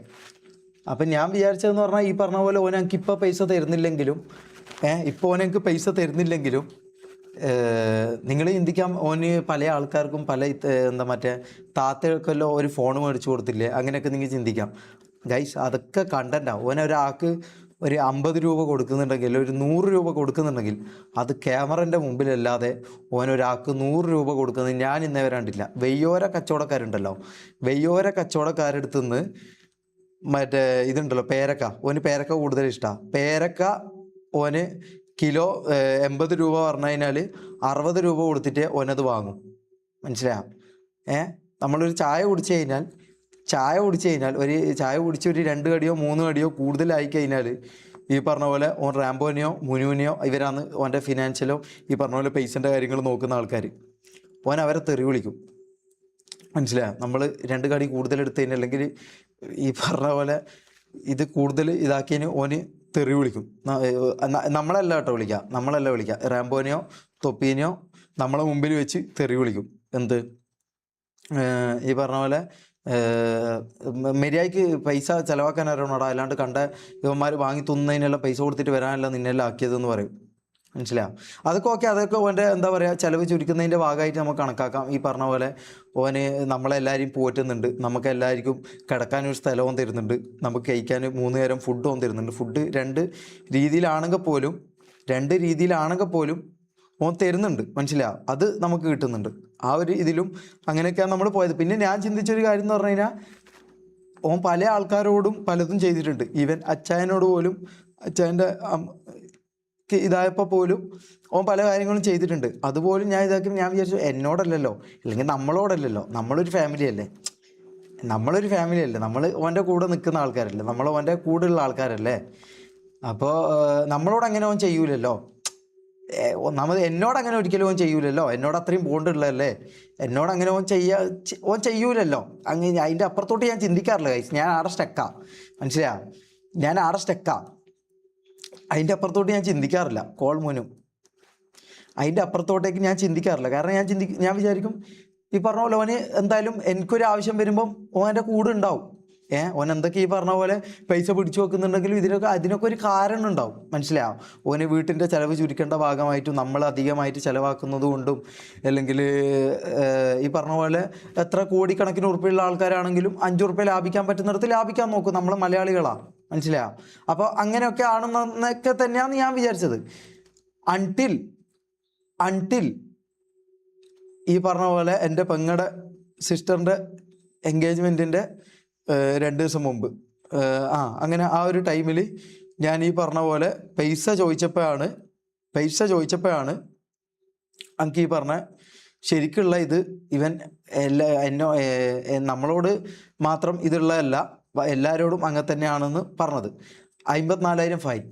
അപ്പം ഞാൻ വിചാരിച്ചതെന്ന് പറഞ്ഞാൽ ഈ പറഞ്ഞ പോലെ ഓൻ എനിക്ക് ഇപ്പോൾ പൈസ തരുന്നില്ലെങ്കിലും ഇപ്പോൾ ഓൻ എനിക്ക് പൈസ തരുന്നില്ലെങ്കിലും നിങ്ങൾ ചിന്തിക്കാം, ഓന് പല ആൾക്കാർക്കും പല എന്താ മറ്റേ താത്തകൾക്കെല്ലോ ഒരു ഫോൺ മേടിച്ചു കൊടുത്തില്ലേ, അങ്ങനെയൊക്കെ നിങ്ങൾ ചിന്തിക്കാം. ഗൈസ് അതൊക്കെ കണ്ടന്റാണ്. ഓൻ ഒരാൾക്ക് ഒരു 50 രൂപ കൊടുക്കുന്നുണ്ടെങ്കിൽ, ഒരു 100 രൂപ കൊടുക്കുന്നുണ്ടെങ്കിൽ അത് ക്യാമറൻ്റെ മുമ്പിലല്ലാതെ ഓനൊരാൾക്ക് 100 രൂപ കൊടുക്കുന്നത് ഞാൻ ഇന്നേ വരാണ്ടില്ല. വെയ്യോര കച്ചവടക്കാരുണ്ടല്ലോ, വെയ്യോര കച്ചവടക്കാരെടുത്ത് നിന്ന് മറ്റേ ഇതുണ്ടല്ലോ പേരക്ക, ഓന് പേരക്ക കൂടുതൽ ഇഷ്ടമാണ്. പേരക്ക ഓന് കിലോ 80 രൂപ പറഞ്ഞു കഴിഞ്ഞാൽ 60 രൂപ കൊടുത്തിട്ട് ഓനത് വാങ്ങും. മനസ്സിലായോ? നമ്മളൊരു ചായ കുടിച്ചു കഴിഞ്ഞാൽ ഒരു ചായ കുടിച്ച് ഒരു 2 കടിയോ 3 കടിയോ കൂടുതലായി കഴിഞ്ഞാൽ ഈ പറഞ്ഞ പോലെ ഓൻ റാംബോനെയോ മുനുവിനെയോ ഇവരാണ് ഓൻ്റെ ഫിനാൻഷ്യലോ ഈ പറഞ്ഞ പോലെ പൈസൻ്റെ കാര്യങ്ങൾ നോക്കുന്ന ആൾക്കാർ. ഓൻ അവരെ തെറി വിളിക്കും. മനസ്സിലായോ? നമ്മൾ 2 കടി കൂടുതൽ എടുത്തതിന് അല്ലെങ്കിൽ ഈ പറഞ്ഞ പോലെ ഇത് കൂടുതൽ ഇതാക്കിയതിന് ഓന് തെറി വിളിക്കും. നമ്മളല്ല കേട്ടോ വിളിക്കുക, റാംബോനെയോ തൊപ്പീനെയോ നമ്മളെ മുമ്പിൽ വെച്ച് തെറി വിളിക്കും. എന്ത് ഈ പറഞ്ഞ പോലെ മര്യാദയ്ക്ക് പൈസ ചിലവാക്കാൻ അറിയണോടാ, അല്ലാണ്ട് കണ്ട ഇവന്മാർ വാങ്ങി തിന്നതിനെല്ലാം പൈസ കൊടുത്തിട്ട് വരാനല്ല നിന്നെല്ലാം ആക്കിയതെന്ന് പറയും. മനസ്സിലാവും? അതൊക്കെ ഓൻ്റെ എന്താ പറയുക ചിലവ് ചുരുക്കുന്നതിൻ്റെ ഭാഗമായിട്ട് നമുക്ക് കണക്കാക്കാം. ഈ പറഞ്ഞ പോലെ ഓന് നമ്മളെല്ലാവരെയും പോറ്റുന്നുണ്ട്, നമുക്ക് എല്ലാവർക്കും കിടക്കാനൊരു സ്ഥലവും തരുന്നുണ്ട്, നമുക്ക് കഴിക്കാൻ 3 നേരം ഫുഡും തരുന്നുണ്ട്. ഫുഡ് 2 രീതിയിലാണെങ്കിൽ പോലും ഓൻ തരുന്നുണ്ട്. മനസ്സിലാവും? അത് നമുക്ക് കിട്ടുന്നുണ്ട്. ആ ഒരു ഇതിലും അങ്ങനെയൊക്കെയാണ് നമ്മൾ പോയത്. പിന്നെ ഞാൻ ചിന്തിച്ചൊരു കാര്യം എന്ന് പറഞ്ഞു കഴിഞ്ഞാൽ ഓൻ പല ആൾക്കാരോടും പലതും ചെയ്തിട്ടുണ്ട്. ഈവൻ അച്ചായനോട് പോലും, അച്ചായൻ്റെ ഇതായപ്പോൾ പോലും ഓൻ പല കാര്യങ്ങളും ചെയ്തിട്ടുണ്ട്. അതുപോലും ഞാൻ വിചാരിച്ചു എന്നോടല്ലല്ലോ, അല്ലെങ്കിൽ നമ്മളോടല്ലല്ലോ, നമ്മളൊരു ഫാമിലി അല്ലേ, നമ്മൾ ഓൻ്റെ കൂടെ നിൽക്കുന്ന ആൾക്കാരല്ലേ, നമ്മൾ ഓൻ്റെ കൂടെയുള്ള ആൾക്കാരല്ലേ. അപ്പോൾ നമ്മളോട് അങ്ങനെ ഓൻ ചെയ്യൂലല്ലോ. എന്നോടങ്ങനെ ഒരിക്കലും ഓൻ ചെയ്യൂലല്ലോ. എന്നോട് അത്രയും ബോണ്ടുള്ളതല്ലേ, എന്നോടങ്ങനെ ഓൻ ചെയ്യൂലല്ലോ. അങ്ങനെ അതിൻ്റെ അപ്പുറത്തോട്ട് ഞാൻ ചിന്തിക്കാറില്ല ഗൈസ്. ഞാൻ ആടെ സ്റ്റക്കാ. മനസ്സിലായോ? അതിൻ്റെ അപ്പുറത്തോട്ട് ഞാൻ ചിന്തിക്കാറില്ല. കോൾ മോനും അതിൻ്റെ അപ്പുറത്തോട്ടേക്ക് ഞാൻ ചിന്തിക്കാറില്ല. കാരണം ഞാൻ വിചാരിക്കും ഈ പറഞ്ഞ പോലെ ഓന് എന്തായാലും എനിക്കൊരു ആവശ്യം വരുമ്പം ഓൻ എൻ്റെ കൂടെ ഉണ്ടാവും. ഓൻ എന്തൊക്കെ ഈ പറഞ്ഞ പോലെ പൈസ പിടിച്ചു വെക്കുന്നുണ്ടെങ്കിലും അതിനൊക്കെ ഒരു കാരണം ഉണ്ടാവും. മനസ്സിലാവും? ഓന് വീട്ടിൻ്റെ ചിലവ് ചുരുക്കേണ്ട ഭാഗമായിട്ടും നമ്മൾ അധികമായിട്ട് ചിലവാക്കുന്നത് കൊണ്ടും, അല്ലെങ്കിൽ ഈ പറഞ്ഞ പോലെ എത്ര കോടിക്കണക്കിന് ഉറുപ്പിയുള്ള ആൾക്കാരാണെങ്കിലും 5 ഉറുപ്പ്യ ലാഭിക്കാൻ പറ്റുന്നിടത്ത് ലാഭിക്കാൻ നോക്കും. നമ്മൾ മലയാളികളാണ്. മനസ്സിലാവും? അപ്പോൾ അങ്ങനെയൊക്കെ ആണെന്നൊക്കെ തന്നെയാണ് ഞാൻ വിചാരിച്ചത്. അൺടിൽ ഈ പറഞ്ഞ പോലെ എൻ്റെ പെങ്ങളുടെ സിസ്റ്ററിൻ്റെ എൻഗേജ്മെൻറ്റിൻ്റെ 2 ദിവസം മുമ്പ് അങ്ങനെ ആ ഒരു ടൈമിൽ ഞാൻ ഈ പറഞ്ഞ പോലെ പൈസ ചോദിച്ചപ്പോഴാണ് എനിക്ക് ഈ പറഞ്ഞ ശരിക്കുള്ള ഇത് ഇവൻ നമ്മളോട് മാത്രം ഇതുള്ളതല്ല, എല്ലാവരോടും അങ്ങനെ തന്നെയാണെന്ന് പറഞ്ഞത്. 54,000 ഫൈൻ.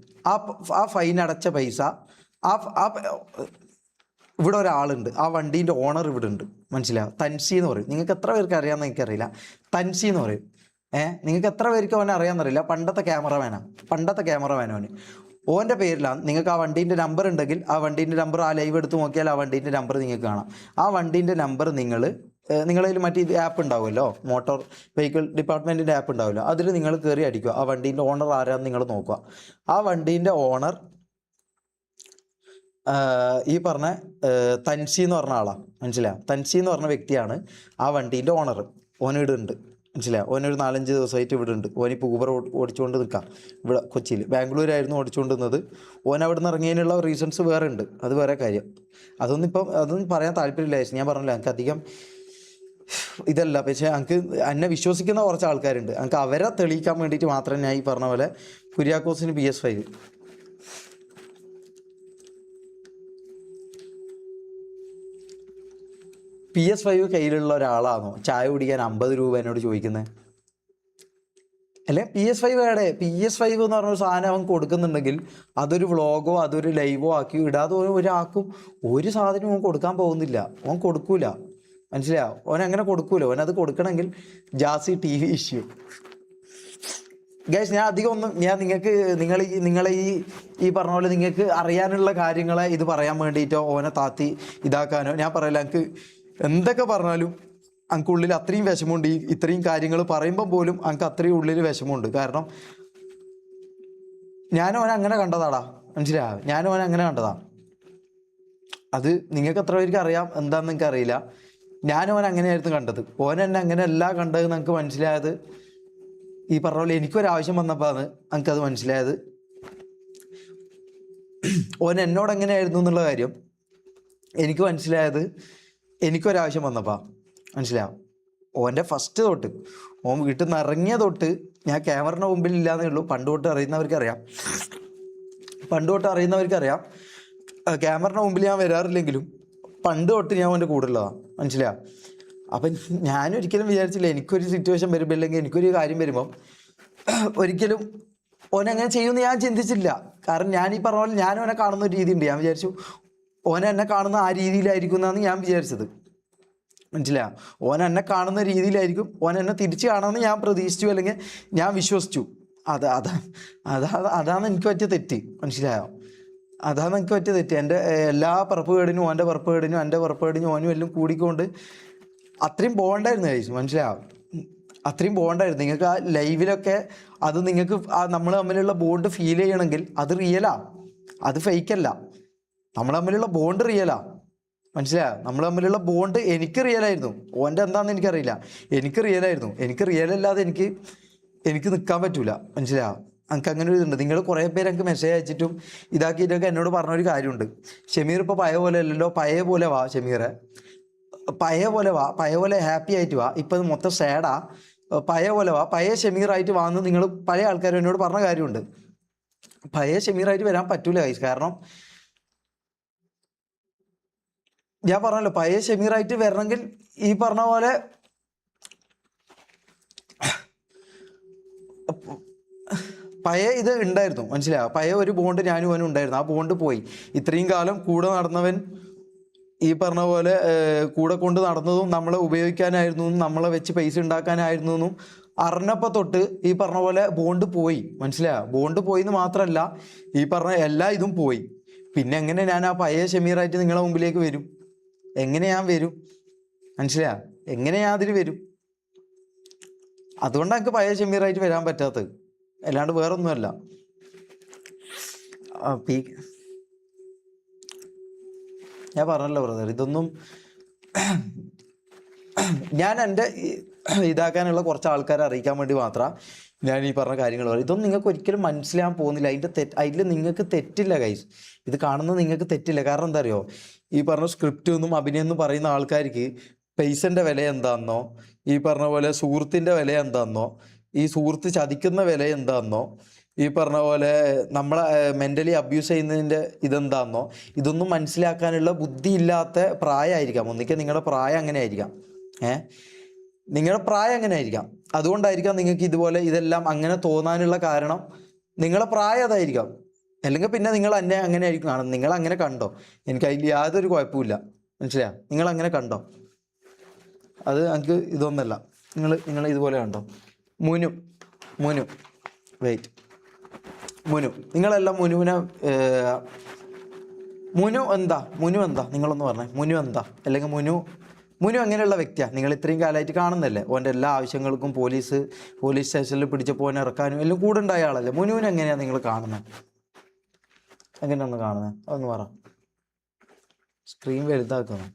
ആ ഫൈൻ അടച്ച പൈസ ഇവിടെ ഒരാളുണ്ട്, ആ വണ്ടീൻ്റെ ഓണർ ഇവിടെ ഉണ്ട്. മനസ്സിലാവും? തൻസി എന്ന് പറയും. നിങ്ങൾക്ക് എത്ര പേർക്ക് അറിയാമെന്ന് എനിക്കറിയില്ല. തൻസി എന്ന് പറയും. നിങ്ങൾക്ക് എത്ര പേർക്ക് അവനെ അറിയാമെന്നറിയില്ല. പണ്ടത്തെ ക്യാമറമാനാണ് അവന്. ഓൻ്റെ പേരിലാണ്. നിങ്ങൾക്ക് ആ വണ്ടീൻ്റെ നമ്പർ ഉണ്ടെങ്കിൽ ആ വണ്ടീൻ്റെ നമ്പർ ആ ലൈവ് എടുത്ത് നോക്കിയാൽ ആ വണ്ടീൻ്റെ നമ്പർ നിങ്ങൾക്ക് കാണാം. ആ വണ്ടീൻ്റെ നമ്പർ നിങ്ങളതിൽ മറ്റേ ഇത് ആപ്പ് ഉണ്ടാവുമല്ലോ, മോട്ടോർ വെഹിക്കിൾ ഡിപ്പാർട്ട്മെൻറ്റിൻ്റെ ആപ്പ് ഉണ്ടാവുമല്ലോ, അതിൽ നിങ്ങൾ കയറി അടിക്കുക. ആ വണ്ടീൻ്റെ ഓണർ ആരാന്ന് നിങ്ങൾ നോക്കുക. ആ വണ്ടീൻ്റെ ഓണർ ഈ പറഞ്ഞ തൻസി എന്ന് പറഞ്ഞ ആളാണ്, മനസ്സിലായോ? തൻസി എന്ന് പറഞ്ഞ വ്യക്തിയാണ് ആ വണ്ടീൻ്റെ ഓണർ. ഓനിവിടെ ഉണ്ട്, മനസ്സിലായോ? ഓനൊരു 4-5 ദിവസമായിട്ട് ഇവിടെ ഉണ്ട്. ഓനിപ്പോൾ ഊബർ ഓടിച്ചുകൊണ്ട് നിൽക്കാം ഇവിടെ കൊച്ചിയിൽ. ബാംഗ്ലൂരായിരുന്നു ഓടിച്ചുകൊണ്ടിരുന്നത്. ഓൻ അവിടെ നിന്ന് ഇറങ്ങിയതിനുള്ള റീസൺസ് വേറെ ഉണ്ട്, അത് വേറെ കാര്യം. അതൊന്നും പറയാൻ താല്പര്യമില്ല. ഞാൻ പറഞ്ഞില്ല, എനിക്ക് അധികം ഇതല്ല. പക്ഷേ എനിക്ക് എന്നെ വിശ്വസിക്കുന്ന കുറച്ച് ആൾക്കാരുണ്ട്. എനിക്ക് അവരെ തെളിയിക്കാൻ വേണ്ടിയിട്ട് മാത്രം ഞാൻ ഈ പറഞ്ഞ പോലെ കുര്യാക്കോസിന് PS5 കയ്യിലുള്ള ഒരാളാണോ ചായ കുടിക്കാൻ 50 രൂപ എന്നോട് ചോദിക്കുന്നത്? അല്ലെ PS5 വേടെ PS5 എന്ന് പറഞ്ഞൊരു സാധനം അവൻ കൊടുക്കുന്നുണ്ടെങ്കിൽ അതൊരു വ്ളോഗോ അതൊരു ലൈവോ ആക്കി ഇടാതെ ഒരാൾക്കും ഒരു സാധനവും അവൻ കൊടുക്കാൻ പോകുന്നില്ല. അവൻ കൊടുക്കൂല, മനസ്സിലായോ? ഓൻ അങ്ങനെ കൊടുക്കൂല. ഓനത് കൊടുക്കണമെങ്കിൽ ജാസി TV ഇഷ്യൂ. ഗൈസ്, ഞാൻ അധികം ഒന്നും നിങ്ങളെ ഈ പറഞ്ഞ പോലെ നിങ്ങൾക്ക് അറിയാനുള്ള കാര്യങ്ങളെ ഇത് പറയാൻ വേണ്ടിയിട്ടോ ഓനെ താത്തി ഇതാക്കാനോ ഞാൻ പറയില്ല. എനിക്ക് എന്തൊക്കെ പറഞ്ഞാലും എനിക്ക് ഉള്ളിൽ അത്രയും വിഷമമുണ്ട്. ഇത്രയും കാര്യങ്ങൾ പറയുമ്പം പോലും എനിക്ക് അത്രയും ഉള്ളിൽ വിഷമമുണ്ട്. കാരണം ഞാനോനെ അങ്ങനെ കണ്ടതാടാ, മനസ്സിലായോ? ഞാനോനെ അങ്ങനെ കണ്ടതാ. അത് നിങ്ങൾക്ക് എത്ര പേർക്ക് അറിയാം എന്താണെന്ന് നിങ്ങൾക്ക് അറിയില്ല. ഞാനോനെ അങ്ങനെയായിരുന്നു കണ്ടത്. ഓനെന്നെ അങ്ങനെയല്ല കണ്ടത് എനിക്ക് മനസ്സിലായത് ഈ പറഞ്ഞ പോലെ എനിക്കൊരാവശ്യം വന്നപ്പോഴാണ് എനിക്കത് മനസ്സിലായത്. ഓൻ എന്നോട് എങ്ങനെയായിരുന്നു എന്നുള്ള കാര്യം എനിക്ക് മനസ്സിലായത് എനിക്കൊരാവശ്യം വന്നപ്പോൾ, മനസ്സിലാവും? ഓൻ്റെ ഫസ്റ്റ് തൊട്ട് ഓൻ വീട്ടിൽ നിന്ന് ഇറങ്ങിയ തൊട്ട് ഞാൻ ക്യാമറയുടെ മുമ്പിൽ ഇല്ലാന്നേ ഉള്ളൂ. പണ്ട് തൊട്ട് അറിയുന്നവർക്കറിയാം ക്യാമറയുടെ മുമ്പിൽ ഞാൻ വരാറില്ലെങ്കിലും പണ്ട് തൊട്ട് ഞാൻ ഓൻ്റെ കൂടെ ഉള്ളതാണ്, മനസ്സിലാവും? അപ്പം ഞാനൊരിക്കലും വിചാരിച്ചില്ല എനിക്കൊരു സിറ്റുവേഷൻ വരുമ്പോൾ അല്ലെങ്കിൽ എനിക്കൊരു കാര്യം വരുമ്പം ഒരിക്കലും ഓനെങ്ങനെ ചെയ്യുമെന്ന് ഞാൻ ചിന്തിച്ചില്ല. കാരണം ഞാൻ ഈ പറഞ്ഞ പോലെ ഞാൻ ഓനെ കാണുന്ന ഒരു രീതി ഉണ്ട്. ഞാൻ വിചാരിച്ചു ഓനെ എന്നെ കാണുന്ന ആ രീതിയിലായിരിക്കും എന്നാണ് ഞാൻ വിചാരിച്ചത്, മനസ്സിലായോ? ഓൻ എന്നെ കാണുന്ന രീതിയിലായിരിക്കും ഓൻ എന്നെ തിരിച്ച് കാണുമെന്ന് ഞാൻ പ്രതീക്ഷിച്ചു, അല്ലെങ്കിൽ ഞാൻ വിശ്വസിച്ചു. അതാണ് എനിക്ക് പറ്റിയ തെറ്റ്, മനസ്സിലായോ? അതാണ് എനിക്ക് പറ്റിയ തെറ്റ്. എൻ്റെ എല്ലാ പറപ്പുകേടിനും ഓൻ്റെ പറപ്പുകേടിനും എൻ്റെ പറപ്പുകേടിനും ഓനും എല്ലാം കൂടിക്കൊണ്ട് അത്രയും ബോണ്ടായിരുന്നു കഴിച്ചു, മനസ്സിലായോ? അത്രയും ബോണ്ടായിരുന്നു. നിങ്ങൾക്ക് ആ ലൈവിലൊക്കെ അത് നിങ്ങൾക്ക് നമ്മൾ തമ്മിലുള്ള ബോണ്ട് ഫീൽ ചെയ്യണമെങ്കിൽ അത് റിയലാ, അത് ഫേക്കല്ല. നമ്മൾ തമ്മിലുള്ള ബോണ്ട് റിയലാ, മനസ്സിലായോ? നമ്മൾ തമ്മിലുള്ള ബോണ്ട് എനിക്ക് റിയലായിരുന്നു. ഓൻ്റെ എന്താണെന്ന് എനിക്കറിയില്ല, എനിക്ക് റിയലായിരുന്നു. എനിക്ക് റിയലല്ലാതെ എനിക്ക് നിൽക്കാൻ പറ്റൂല, മനസ്സിലായോ? എനിക്ക് അങ്ങനെ ഒരു ഇതുണ്ട്. നിങ്ങൾ കുറേ പേര് എനിക്ക് മെസ്സേജ് അയച്ചിട്ടും ഇതാക്കിയിട്ടൊക്കെ എന്നോട് പറഞ്ഞൊരു കാര്യമുണ്ട്. ഷമീർ ഇപ്പോൾ പഴയ പോലെ അല്ലല്ലോ, പഴയ പോലെ വാ ഷമീറെ, പഴയ പോലെ ഹാപ്പി ആയിട്ട് വാ. ഇപ്പം ഇത് മൊത്തം സാഡാ, പഴയ പോലെ വാ, പഴയ ഷമീറായിട്ട് വാന്ന് നിങ്ങൾ പഴയ ആൾക്കാർ എന്നോട് പറഞ്ഞ കാര്യമുണ്ട്. പഴയ ഷമീറായിട്ട് വരാൻ പറ്റൂല ഗൈസ്. കാരണം ഞാൻ പറഞ്ഞല്ലോ, പഴയ ഷമീറായിട്ട് വരണമെങ്കിൽ ഈ പറഞ്ഞ പോലെ പഴയ ഇത് ഉണ്ടായിരുന്നു, മനസ്സിലായോ? പഴയ ഒരു ബോണ്ട് ഞാനും അവനും ഉണ്ടായിരുന്നു. ആ ബോണ്ട് പോയി. ഇത്രയും കാലം കൂടെ നടന്നവൻ ഈ പറഞ്ഞ പോലെ കൂടെ കൊണ്ട് നടന്നതും നമ്മളെ ഉപയോഗിക്കാനായിരുന്നു, നമ്മളെ വെച്ച് പൈസ ഉണ്ടാക്കാനായിരുന്നു എന്നും അറിഞ്ഞപ്പോൾ തൊട്ട് ഈ പറഞ്ഞ പോലെ ബോണ്ട് പോയി, മനസ്സിലായോ? ബോണ്ട് പോയി എന്ന് മാത്രമല്ല ഈ പറഞ്ഞ എല്ലാ ഇതും പോയി. പിന്നെ എങ്ങനെ ഞാൻ ആ പഴയ ഷമീറായിട്ട് നിങ്ങളെ മുമ്പിലേക്ക് വരും? എങ്ങനെ ഞാൻ വരും? മനസ്സിലായോ? എങ്ങനെ ഞാൻ അതിൽ വരും? അതുകൊണ്ടാണ് എനിക്ക് പഴയ ഷമീറായിട്ട് വരാൻ പറ്റാത്തത്, അല്ലാണ്ട് വേറൊന്നുമല്ല. ഞാൻ പറഞ്ഞല്ലോ ബ്രദർ, ഇതൊന്നും ഞാൻ എൻ്റെ ഇതാക്കാനുള്ള കുറച്ച് ആൾക്കാരെ അറിയിക്കാൻ വേണ്ടി മാത്രം ഞാൻ ഈ പറഞ്ഞ കാര്യങ്ങൾ പറയും. ഇതൊന്നും നിങ്ങൾക്ക് ഒരിക്കലും മനസ്സിലാകാൻ പോകുന്നില്ല. അതിൽ നിങ്ങൾക്ക് തെറ്റില്ല ഗൈസ്. ഇത് കാണുന്നത് നിങ്ങൾക്ക് തെറ്റില്ല. കാരണം എന്താ അറിയോ? ഈ പറഞ്ഞ സ്ക്രിപ്റ്റ് ഒന്നും അഭിനയം എന്നും പറയുന്ന ആൾക്കാർക്ക് പൈസൻ്റെ വില എന്താണെന്നോ, ഈ പറഞ്ഞ പോലെ സുഹൃത്തിൻ്റെ വില എന്താണെന്നോ, ഈ സുഹൃത്ത് ചതിക്കുന്ന വില എന്താണെന്നോ, ഈ പറഞ്ഞ പോലെ നമ്മളെ മെൻ്റലി അബ്യൂസ് ചെയ്യുന്നതിൻ്റെ ഇതെന്താണെന്നോ ഇതൊന്നും മനസ്സിലാക്കാനുള്ള ബുദ്ധിയില്ലാത്ത പ്രായമായിരിക്കാം. ഒന്നിക്കൽ നിങ്ങളുടെ പ്രായം അങ്ങനെ ആയിരിക്കാം, നിങ്ങളുടെ പ്രായം അങ്ങനെ ആയിരിക്കാം. അതുകൊണ്ടായിരിക്കാം നിങ്ങൾക്ക് ഇതുപോലെ ഇതെല്ലാം അങ്ങനെ തോന്നാനുള്ള കാരണം നിങ്ങളുടെ പ്രായം അതായിരിക്കാം. അല്ലെങ്കിൽ പിന്നെ നിങ്ങൾ എന്നെ അങ്ങനെ ആയിരിക്കും കാണുന്നത്. നിങ്ങൾ അങ്ങനെ കണ്ടോ? എനിക്ക് അതിൽ യാതൊരു കുഴപ്പമില്ല, മനസ്സിലായോ? നിങ്ങൾ അങ്ങനെ കണ്ടോ? അത് എനിക്ക് ഇതൊന്നല്ല. നിങ്ങൾ ഇതുപോലെ കണ്ടോ? മുനു വെയിറ്റ് മുനു, നിങ്ങളെല്ലാം മുനുവിനെ മുനു എന്താ നിങ്ങളൊന്ന് പറഞ്ഞേ. മുനു എന്താ, അല്ലെങ്കിൽ മുനു എങ്ങനെയുള്ള വ്യക്തിയാണ്? നിങ്ങൾ ഇത്രയും കാലമായിട്ട് കാണുന്നല്ലേ, ഓൻ്റെ എല്ലാ ആവശ്യങ്ങൾക്കും പോലീസ് സ്റ്റേഷനിൽ പിടിച്ചപ്പോൾ ഓനെ ഇറക്കാനും എല്ലാം കൂടെ ഉണ്ടായ ആളല്ലേ. മുനുവിനെ എങ്ങനെയാണ് നിങ്ങൾ കാണുന്നത്? എങ്ങനെയാണ് കാണുന്നത് അതൊന്ന് പറ. സ്ക്രീൻ വലുതാക്കുന്നു,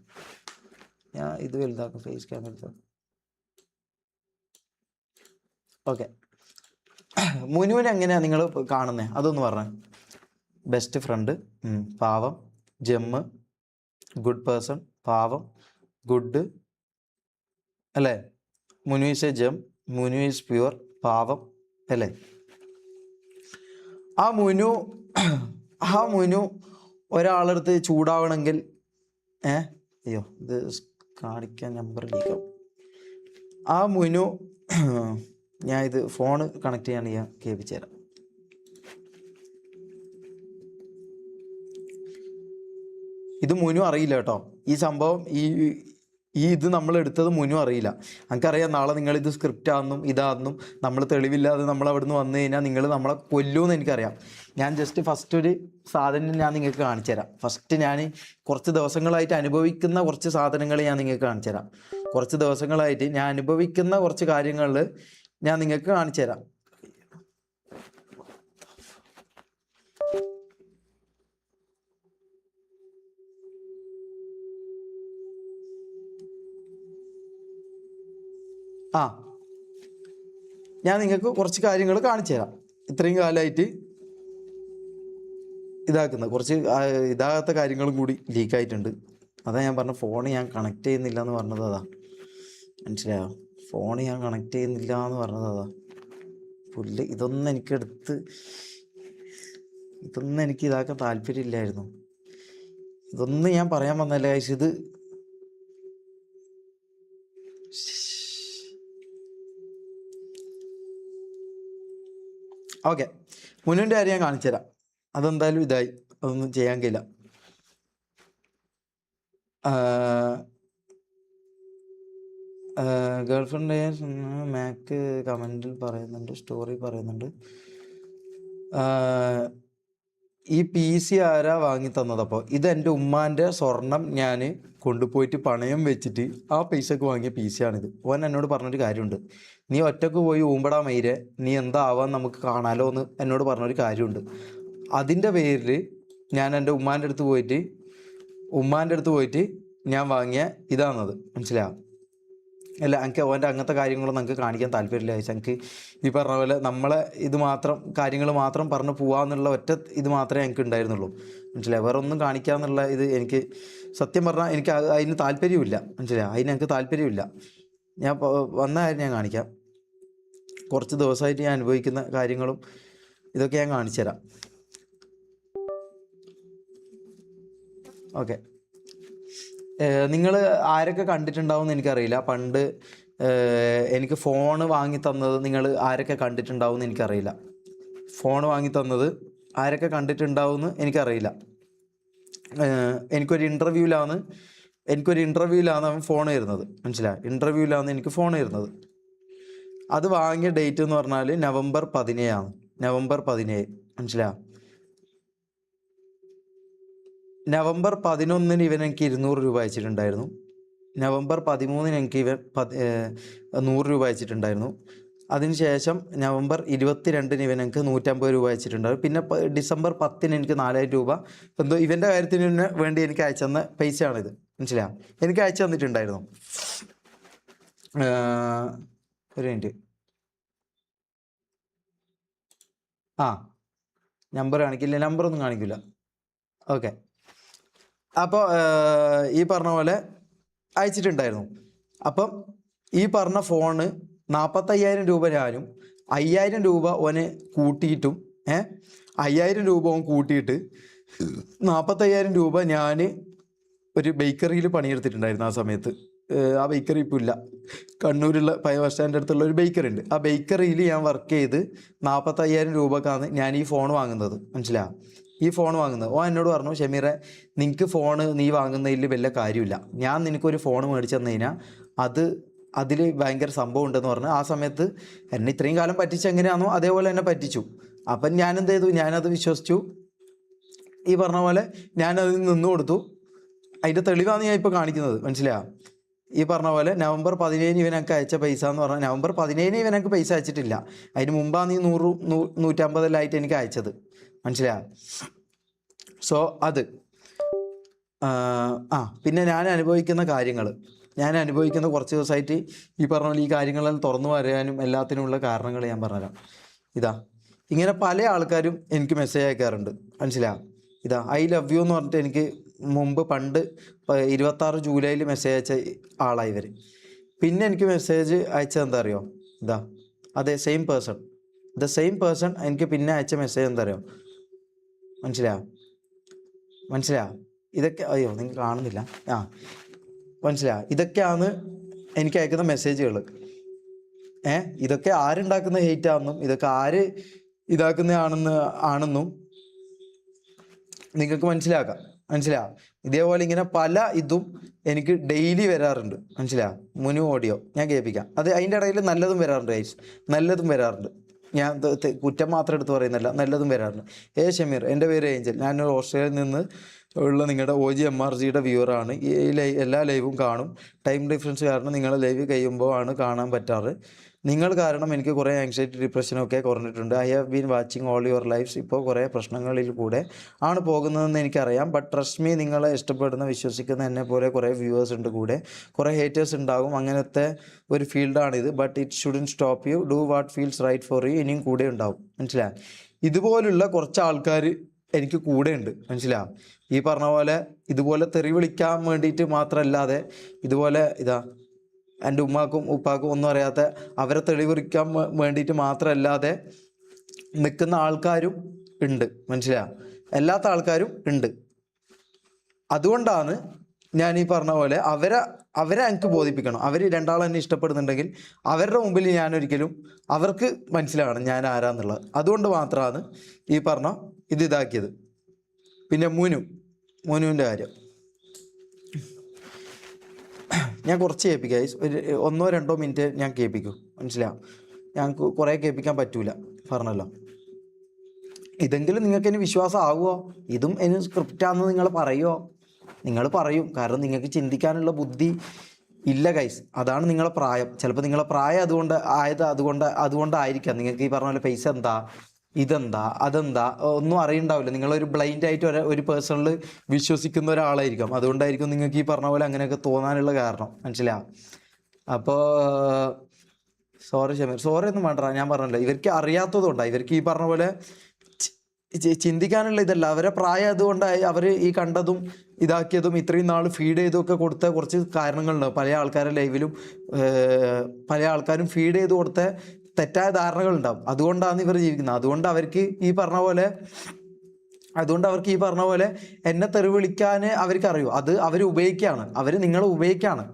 ഞാൻ ഇത് വലുതാക്കും, ഫേസ് ക്യാം വലുതാക്കും. ഓക്കെ, മുനുവിനെ എങ്ങനെയാണ് നിങ്ങൾ കാണുന്നത് അതൊന്ന് പറഞ്ഞേ. ബെസ്റ്റ് ഫ്രണ്ട്, പാവം, ജെമ്മ്, ഗുഡ് പേഴ്സൺ, പാവം, ഗുഡ് അല്ലേ? Munu is a gem, Munu is pure, പാവം അല്ലേ? ആ മുനു ഒരാളടുത്ത് ചൂടാവണമെങ്കിൽ അയ്യോ ഇത് കാണിക്കാൻ നമ്പർ ലീക്കും. ആ മുനു ഞാൻ ഇത് ഫോണ് കണക്ട് ചെയ്യാൻ ഞാൻ കേൾപ്പിച്ചു തരാം. ഇത് മുനു അറിയില്ല കേട്ടോ, ഈ സംഭവം ഇത് നമ്മൾ എടുത്തത് മുനു അറിയില്ല. നമുക്കറിയാം നാളെ നിങ്ങളിത് സ്ക്രിപ്റ്റ് ആണെന്നും ഇതാണെന്നും നമ്മൾ തെളിവില്ലാതെ നമ്മൾ അവിടുന്ന് വന്നു കഴിഞ്ഞാൽ നിങ്ങൾ നമ്മളെ കൊല്ലുമെന്ന് എനിക്കറിയാം. ഞാൻ ജസ്റ്റ് ഫസ്റ്റ് ഒരു സാധനം ഞാൻ നിങ്ങൾക്ക് കാണിച്ചു തരാം. ഫസ്റ്റ് ഞാൻ കുറച്ച് ദിവസങ്ങളായിട്ട് അനുഭവിക്കുന്ന കുറച്ച് സാധനങ്ങൾ ഞാൻ നിങ്ങൾക്ക് കാണിച്ചു തരാം. കുറച്ച് ദിവസങ്ങളായിട്ട് ഞാൻ അനുഭവിക്കുന്ന കുറച്ച് കാര്യങ്ങളിൽ ഞാൻ നിങ്ങൾക്ക് കാണിച്ചു തരാം. ഞാൻ നിങ്ങൾക്ക് കുറച്ച് കാര്യങ്ങൾ കാണിച്ചു തരാം. ഇത്രയും കാലമായിട്ട് ഇതാക്കുന്ന കുറച്ച് ഇതാകാത്ത കാര്യങ്ങളും കൂടി ലീക്കായിട്ടുണ്ട്. അതാ ഞാൻ പറഞ്ഞ ഫോൺ ഞാൻ കണക്ട് ചെയ്യുന്നില്ല എന്ന് പറഞ്ഞത്. അതാ മനസ്സിലായോ? ഫോൺ ഞാൻ കണക്ട് ചെയ്യുന്നില്ല എന്ന് പറഞ്ഞത് അതാ. പുല്ല് ഇതൊന്നും എനിക്ക് ഇതാക്കാൻ താല്പര്യമില്ലായിരുന്നു. ഇതൊന്നും ഞാൻ പറയാൻ വന്നല്ല ഗൈസ്. ഇത് ഓക്കെ, മുനുവിൻ്റെ കാര്യം ഞാൻ കാണിച്ചു തരാം. അതെന്തായാലും ഇതായി, അതൊന്നും ചെയ്യാൻ കഴിയില്ല. ഗേൾഫ്രണ്ട് മാക്ക് കമൻറ്റിൽ പറയുന്നുണ്ട്, സ്റ്റോറി പറയുന്നുണ്ട്. ഈ PC ആരാ വാങ്ങി തന്നത്? അപ്പോൾ ഇത് എൻ്റെ ഉമ്മാൻ്റെ സ്വർണം ഞാൻ കൊണ്ടുപോയിട്ട് പണയം വെച്ചിട്ട് ആ പൈസക്ക് വാങ്ങിയ PC ആണിത്. ഓൻ എന്നോട് പറഞ്ഞൊരു കാര്യമുണ്ട്, നീ ഒറ്റക്ക് പോയി ഊമ്പടാ മയിരെ, നീ എന്താവാൻ നമുക്ക് കാണാലോ എന്ന് എന്നോട് പറഞ്ഞൊരു കാര്യമുണ്ട്. അതിൻ്റെ പേരിൽ ഞാൻ എൻ്റെ ഉമ്മാൻ്റെ അടുത്ത് പോയിട്ട് ഞാൻ വാങ്ങിയ ഇതാണത്. മനസ്സിലാവും അല്ല? എനിക്ക് ഓൻ്റെ അങ്ങനത്തെ കാര്യങ്ങളൊന്നും നമുക്ക് കാണിക്കാൻ താല്പര്യമില്ല. എനിക്ക് ഈ പറഞ്ഞ പോലെ നമ്മളെ ഇത് മാത്രം കാര്യങ്ങൾ മാത്രം പറഞ്ഞു പോകാമെന്നുള്ള ഒറ്റ ഇത് മാത്രമേ എനിക്ക് ഉണ്ടായിരുന്നുള്ളൂ. മനസ്സിലായി? വേറെ ഒന്നും കാണിക്കാമെന്നുള്ള ഇത് എനിക്ക് സത്യം പറഞ്ഞാൽ എനിക്ക് അതിന് താല്പര്യമില്ല. മനസ്സിലായി? എനിക്ക് താല്പര്യമില്ല. ഞാൻ വന്ന കാര്യം ഞാൻ കാണിക്കാം. കുറച്ച് ദിവസമായിട്ട് ഞാൻ അനുഭവിക്കുന്ന കാര്യങ്ങളും ഇതൊക്കെ ഞാൻ കാണിച്ചു തരാം. ഓക്കെ, നിങ്ങൾ ആരൊക്കെ കണ്ടിട്ടുണ്ടാവും എന്ന് എനിക്കറിയില്ല. പണ്ട് എനിക്ക് ഫോണ് വാങ്ങി തന്നത് നിങ്ങൾ ആരൊക്കെ കണ്ടിട്ടുണ്ടാവും എന്ന് എനിക്കറിയില്ല. ഫോൺ വാങ്ങി തന്നത് ആരൊക്കെ കണ്ടിട്ടുണ്ടാവും എന്ന് എനിക്കറിയില്ല. എനിക്കൊരു ഇൻ്റർവ്യൂവിലാണ് അവൻ ഫോൺ വരുന്നത്. മനസ്സിലായി? ഇൻ്റർവ്യൂവിലാണ് എനിക്ക് ഫോൺ വരുന്നത്. അത് വാങ്ങിയ ഡേറ്റ് എന്ന് പറഞ്ഞാൽ നവംബർ 17 നവംബർ 17. മനസ്സിലായി? നവംബർ 11 ഇവൻ എനിക്ക് 200 രൂപ അയച്ചിട്ടുണ്ടായിരുന്നു. നവംബർ 13 എനിക്ക് ഇവൻ 100 രൂപ അയച്ചിട്ടുണ്ടായിരുന്നു. അതിനുശേഷം നവംബർ 22 ഇവൻ എനിക്ക് 150 രൂപ അയച്ചിട്ടുണ്ടായിരുന്നു. പിന്നെ ഡിസംബർ 10 എനിക്ക് 4000 രൂപ എന്തോ ഇവൻ്റെ കാര്യത്തിന് വേണ്ടി എനിക്ക് അയച്ചു തന്ന പൈസയാണിത്. മനസ്സിലായി? എനിക്ക് അയച്ചു തന്നിട്ടുണ്ടായിരുന്നു. ഒരു മിനിറ്റ്, നമ്പർ കാണിക്കില്ല, നമ്പറൊന്നും കാണിക്കില്ല. ഓക്കെ, അപ്പോൾ ഈ പറഞ്ഞ പോലെ അയച്ചിട്ടുണ്ടായിരുന്നു. അപ്പം ഈ പറഞ്ഞ ഫോണ് 45,000 രൂപ ഞാനും 5,000 രൂപ ഓന് കൂട്ടിയിട്ടും 5,000 രൂപ ഓൻ കൂട്ടിയിട്ട് 45,000 രൂപ ഞാൻ ഒരു ബേക്കറിയിൽ പണിയെടുത്തിട്ടുണ്ടായിരുന്നു. ആ സമയത്ത് ആ ബേക്കറി ഇപ്പോൾ ഇല്ല. കണ്ണൂരുള്ള പഴയ ബസ് സ്റ്റാൻഡ് അടുത്തുള്ള ഒരു ബേക്കറി ഉണ്ട്. ആ ബേക്കറിയിൽ ഞാൻ വർക്ക് ചെയ്ത് 45,000 രൂപക്കാണ് ഞാൻ ഈ ഫോൺ വാങ്ങുന്നത്. മനസ്സിലായോ? ഈ ഫോൺ വാങ്ങുന്നത്. ഓ എന്നോട് പറഞ്ഞു, ഷമീറെ നിനക്ക് ഫോണ് നീ വാങ്ങുന്നതിൽ വലിയ കാര്യമില്ല, ഞാൻ നിനക്കൊരു ഫോൺ മേടിച്ചു തന്നു കഴിഞ്ഞാൽ അതിൽ ഭയങ്കര സംഭവം ഉണ്ടെന്ന് പറഞ്ഞു. ആ സമയത്ത് എന്നെ ഇത്രയും കാലം പറ്റിച്ച് എങ്ങനെയാണോ അതേപോലെ എന്നെ പറ്റിച്ചു. അപ്പം ഞാൻ എന്ത് ചെയ്തു, ഞാനത് വിശ്വസിച്ചു. ഈ പറഞ്ഞ പോലെ ഞാനതിൽ നിന്ന് കൊടുത്തു. അതിൻ്റെ തെളിവാണ് ഞാൻ ഇപ്പോൾ കാണിക്കുന്നത്, മനസ്സിലായോ? ഈ പറഞ്ഞ പോലെ നവംബർ 17 ഇവനക്ക് അയച്ച പൈസ എന്ന് പറഞ്ഞാൽ നവംബർ 17 ഇവനക്ക് പൈസ അയച്ചിട്ടില്ല. അതിന് മുമ്പാണ് ഈ 100-150 എനിക്ക് അയച്ചത്, മനസ്സിലായോ? സോ അത് പിന്നെ ഞാൻ അനുഭവിക്കുന്ന കുറച്ച് ദിവസമായിട്ട് ഈ പറഞ്ഞ പോലെ ഈ കാര്യങ്ങളെല്ലാം തുറന്നു പറയാനും എല്ലാത്തിനുമുള്ള കാരണങ്ങൾ ഞാൻ പറഞ്ഞുതരാം. ഇങ്ങനെ പല ആൾക്കാരും എനിക്ക് മെസ്സേജ് അയക്കാറുണ്ട്, മനസ്സിലായോ? ഐ ലവ് യു എന്ന് പറഞ്ഞിട്ട് എനിക്ക് പണ്ട് 26 ജൂലൈയിൽ മെസ്സേജ് അയച്ച ആളാണ് ഇവർ. പിന്നെ എനിക്ക് മെസ്സേജ് അയച്ചത് എന്താ അറിയോ? അതെ, സെയിം പേഴ്സൺ എനിക്ക് പിന്നെ അയച്ച മെസ്സേജ് എന്താ അറിയോ? മനസ്സിലായോ? ഇതൊക്കെ അയ്യോ നിങ്ങൾ കാണുന്നില്ല. മനസ്സിലായോ? ഇതൊക്കെയാണ് എനിക്ക് അയക്കുന്ന മെസ്സേജുകൾ. ഇതൊക്കെ ആരുണ്ടാക്കുന്ന ഹെയ്റ്റ് ആണെന്നും ഇതൊക്കെ ആര് ആണെന്നും നിങ്ങൾക്ക് മനസ്സിലാക്കാം. ഇതേപോലെ ഇങ്ങനെ പല ഇതും എനിക്ക് ഡെയിലി വരാറുണ്ട്, മനസ്സിലായോ? മുനു ഓഡിയോ ഞാൻ കേൾപ്പിക്കാം. അത് അതിൻ്റെ ഇടയിൽ നല്ലതും വരാറുണ്ട് ഗൈസ്, നല്ലതും വരാറുണ്ട്. ഞാൻ കുറ്റം മാത്രം എടുത്ത് പറയുന്നില്ല, നല്ലതും വരാറുണ്ട്. ഷമീർ, എൻ്റെ പേര് ഏഞ്ചൽ, ഞാനൊരു ഓസ്ട്രേലിയയിൽ നിന്ന് ഉള്ള നിങ്ങളുടെ OGMRGയുടെ വ്യൂവറാണ്. എല്ലാ ലൈവും കാണും. ടൈം ഡിഫറൻസ് കാരണം നിങ്ങളെ ലൈവ് കഴിയുമ്പോൾ ആണ് കാണാൻ പറ്റാറ്. നിങ്ങൾ കാരണം എനിക്ക് കുറേ ആങ്സൈറ്റി ഡിപ്രഷനൊക്കെ കുറഞ്ഞിട്ടുണ്ട്. I have been watching all your lifes. ഇപ്പോൾ കുറേ പ്രശ്നങ്ങളിൽ കൂടെ ആണ് പോകുന്നതെന്ന് എനിക്കറിയാം. ബട്ട് ട്രസ്റ്റ് മീ, നിങ്ങളെ ഇഷ്ടപ്പെടുന്ന വിശ്വസിക്കുന്ന എന്നെ പോലെ കുറേ വ്യൂവേഴ്സ് ഉണ്ട്, കൂടെ കുറേ ഹേറ്റേഴ്സ് ഉണ്ടാകും. അങ്ങനത്തെ ഒരു ഫീൽഡാണിത്. But it shouldn't stop you. Do what feels right for you. ഇനിയും കൂടെ ഉണ്ടാവും, മനസ്സിലായി? ഇതുപോലുള്ള കുറച്ച് ആൾക്കാർ എനിക്ക് കൂടെ ഉണ്ട്, മനസ്സിലാവും? ഈ പറഞ്ഞ പോലെ ഇതുപോലെ തെറി വിളിക്കാൻ വേണ്ടിയിട്ട് മാത്രമല്ലാതെ ഇതുപോലെ എൻ്റെ ഉമ്മാക്കും ഉപ്പാക്കും ഒന്നും അറിയാത്ത അവരെ തെളിവിറിക്കാൻ വേണ്ടിയിട്ട് മാത്രമല്ലാതെ നിൽക്കുന്ന ആൾക്കാരും ഉണ്ട്, മനസ്സിലായോ? അല്ലാത്ത ആൾക്കാരും ഉണ്ട്. അതുകൊണ്ടാണ് ഞാൻ ഈ പറഞ്ഞ പോലെ അവരെ എനിക്ക് ബോധിപ്പിക്കണം. അവർ രണ്ടാളും എന്നെ ഇഷ്ടപ്പെടുന്നുണ്ടെങ്കിൽ അവരുടെ മുമ്പിൽ ഞാനൊരിക്കലും അവർക്ക് മനസ്സിലാവണം ഞാൻ ആരാന്നുള്ളത്. അതുകൊണ്ട് മാത്രമാണ് ഈ പറഞ്ഞ ഇതാക്കിയത്. പിന്നെ മുനുവിൻ്റെ കാര്യം ഞാൻ കുറച്ച് കേൾപ്പിക്കാം. ഒരു 1-2 മിനിറ്റ് ഞാൻ കേൾപ്പിക്കും, മനസ്സിലാവും? ഞങ്ങൾക്ക് കുറേ കേൾപ്പിക്കാൻ പറ്റൂല, പറഞ്ഞല്ലോ. ഇതെങ്കിലും നിങ്ങൾക്ക് ഇനി വിശ്വാസം ആകുമോ? ഇതും ഇനി സ്ക്രിപ്റ്റാണെന്ന് നിങ്ങൾ പറയും. കാരണം നിങ്ങൾക്ക് ചിന്തിക്കാനുള്ള ബുദ്ധി ഇല്ല ഗൈസ്. അതാണ് നിങ്ങളെ പ്രായം. ചിലപ്പോൾ നിങ്ങളെ പ്രായം അതുകൊണ്ടായിരിക്കാം നിങ്ങൾക്ക് ഈ പറഞ്ഞ പോലെ പൈസ എന്താ, ഇതെന്താ, അതെന്താ ഒന്നും അറിയണ്ടാവില്ല. നിങ്ങളൊരു ബ്ലൈൻഡ് ആയിട്ട് ഒരു പേഴ്സണിൽ വിശ്വസിക്കുന്ന ഒരാളായിരിക്കും. അതുകൊണ്ടായിരിക്കും നിങ്ങൾക്ക് ഈ പറഞ്ഞ പോലെ അങ്ങനെയൊക്കെ തോന്നാനുള്ള കാരണം, മനസ്സിലാവും? അപ്പോൾ സോറി ഷമീർ, സോറി ഒന്നും വേണ്ട. ഞാൻ പറഞ്ഞല്ലോ, ഇവർക്ക് അറിയാത്തതുകൊണ്ടാണ്. ഇവർക്ക് ഈ പറഞ്ഞ പോലെ ചിന്തിക്കാനുള്ള ഇതല്ല. അവരെ പ്രായം അതുകൊണ്ടായി അവർ ഈ കണ്ടതും ഇതാക്കിയതും ഇത്രയും നാൾ ഫീഡ് ചെയ്തൊക്കെ കൊടുത്ത കുറച്ച് കാരണങ്ങളുണ്ടാവും. പല ആൾക്കാരുടെ ലൈവിലും പല ആൾക്കാരും ഫീഡ് ചെയ്ത് കൊടുത്ത തെറ്റായ ധാരണകളുണ്ടാവും. അതുകൊണ്ടാണ് ഇവർ ജീവിക്കുന്നത്. അതുകൊണ്ട് അവർക്ക് ഈ പറഞ്ഞ പോലെ എന്നെ തെറി വിളിക്കാൻ അവർക്ക് അറിയൂ. അത് അവർ ഉപയോഗിക്കുകയാണ്. അവർ നിങ്ങളെ ഉപയോഗിക്കുകയാണ്.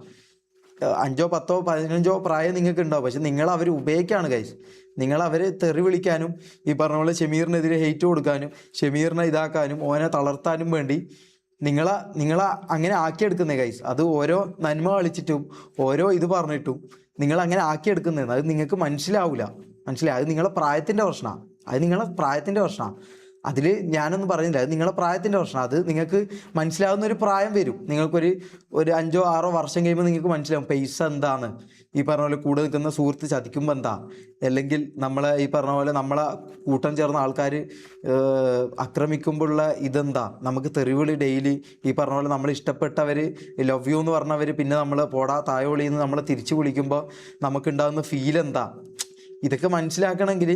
5, 10, 15 പ്രായം നിങ്ങൾക്ക് ഉണ്ടാവും. പക്ഷെ അവർ ഉപയോഗിക്കുകയാണ് ഗൈസ്. അവരെ തെറി വിളിക്കാനും ഈ പറഞ്ഞ പോലെ ഷമീറിനെതിരെ ഹെയ്റ്റ് കൊടുക്കാനും ഷമീറിനെ ഇതാക്കാനും ഓനെ തളർത്താനും വേണ്ടി നിങ്ങളെ അങ്ങനെ ആക്കിയെടുക്കുന്നേ ഗൈസ്. അത് ഓരോ നന്മ കളിച്ചിട്ടും ഓരോ ഇത് പറഞ്ഞിട്ടും അങ്ങനെ ആക്കിയെടുക്കുന്നതെന്ന് അത് നിങ്ങൾക്ക് മനസ്സിലാവില്ല. അത് നിങ്ങളെ പ്രായത്തിൻ്റെ പ്രശ്നമാണ്. അതിൽ ഞാനൊന്നും പറയുന്നില്ല, അത് നിങ്ങളെ പ്രായത്തിൻ്റെ പ്രശ്നമാണ്. അത് നിങ്ങൾക്ക് മനസ്സിലാവുന്ന ഒരു പ്രായം വരും. നിങ്ങൾക്കൊരു 5 6 വർഷം കഴിയുമ്പോൾ നിങ്ങൾക്ക് മനസ്സിലാവും പൈസ എന്താണ്, ഈ പറഞ്ഞ പോലെ കൂടെ നിൽക്കുന്ന സുഹൃത്ത് ചതിക്കുമ്പോൾ എന്താ, അല്ലെങ്കിൽ നമ്മളെ ഈ പറഞ്ഞ പോലെ നമ്മളെ കൂട്ടം ചേർന്ന ആൾക്കാർ ആക്രമിക്കുമ്പോഴുള്ള ഇതെന്താ, നമുക്ക് തെറിവിളി ഡെയിലി ഈ പറഞ്ഞ പോലെ നമ്മൾ ഇഷ്ടപ്പെട്ടവർ ലവ് യു എന്ന് പറഞ്ഞവർ പിന്നെ നമ്മൾ പോടാ തായോളിന്ന് നമ്മളെ തിരിച്ചു വിളിക്കുമ്പോൾ നമുക്കുണ്ടാകുന്ന ഫീൽ എന്താ, ഇതൊക്കെ മനസ്സിലാക്കണമെങ്കിൽ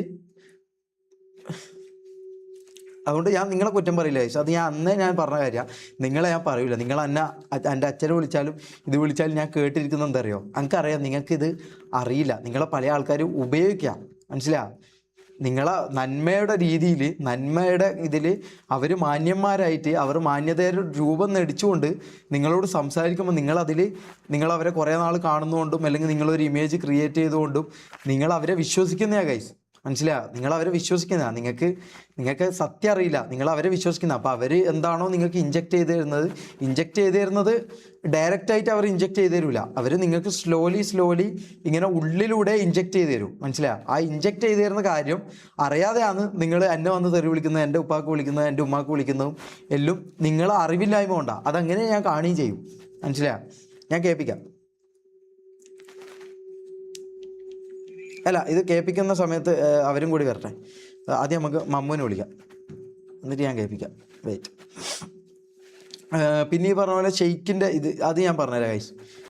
അതുകൊണ്ട് ഞാൻ നിങ്ങളെ കുറ്റം പറയില്ല ഗൈസ്. അത് ഞാൻ പറഞ്ഞ കാര്യമാണ്. നിങ്ങളെ ഞാൻ പറയില്ല. നിങ്ങൾ എൻ്റെ അച്ഛനെ വിളിച്ചാലും ഇത് വിളിച്ചാലും ഞാൻ കേട്ടിരിക്കുന്നത് എന്താ അറിയോ? എനിക്കറിയാം നിങ്ങൾക്കിത് അറിയില്ല. നിങ്ങളെ പല ആൾക്കാരും ഉപയോഗിക്കാം, മനസ്സിലാവും? നിങ്ങളെ നന്മയുടെ രീതിയിൽ നന്മയുടെ ഇതിൽ അവർ മാന്യന്മാരായിട്ട് അവർ മാന്യതയുടെ രൂപം നടിച്ചുകൊണ്ട് നിങ്ങളോട് സംസാരിക്കുമ്പോൾ നിങ്ങളവരെ കുറേ നാൾ കാണുന്നതുകൊണ്ടും അല്ലെങ്കിൽ നിങ്ങളൊരു ഇമേജ് ക്രിയേറ്റ് ചെയ്തുകൊണ്ടും അവരെ വിശ്വസിക്കുന്നതാണ് ഗൈസ്. മനസ്സിലായോ? നിങ്ങൾ അവരെ വിശ്വസിക്കുന്ന, നിങ്ങൾക്ക് സത്യം അറിയില്ല, നിങ്ങൾ അവരെ വിശ്വസിക്കുന്ന. അപ്പോൾ അവർ എന്താണോ നിങ്ങൾക്ക് ഇഞ്ചെക്ട് ചെയ്ത് തരുന്നത് ഡയറക്റ്റായിട്ട് അവർ ഇഞ്ചെക്ട് ചെയ്ത് തരില്ല. അവർ നിങ്ങൾക്ക് സ്ലോലി ഇങ്ങനെ ഉള്ളിലൂടെ ഇഞ്ചെക്ട് ചെയ്ത് തരും. മനസ്സിലായോ? ആ ഇഞ്ചെക്ട് ചെയ്ത് തരുന്ന കാര്യം അറിയാതെയാണ് നിങ്ങൾ എന്നെ വന്ന് തെറി വിളിക്കുന്നത്, എൻ്റെ ഉപ്പാക്ക് വിളിക്കുന്നത്, എൻ്റെ ഉമ്മാക്ക് വിളിക്കുന്നതും എല്ലാം നിങ്ങൾ അറിവില്ലായ്മ കൊണ്ടാണ്. അതങ്ങനെ ഞാൻ കാണുകയും ചെയ്യും. മനസ്സിലായോ? ഞാൻ കേൾപ്പിക്കാം. അല്ല, ഇത് കേൾപ്പിക്കുന്ന സമയത്ത് അവരും കൂടി വരട്ടെ. ആദ്യം നമുക്ക് മമ്മുവിനെ വിളിക്കാം, എന്നിട്ട് ഞാൻ കേൾപ്പിക്കാം. വെയിറ്റ്. പിന്നെ ഈ പറഞ്ഞ പോലെ ഷെയ്ക്കിൻ്റെ അത് ഞാൻ പറഞ്ഞുതരാം ഗൈസ്.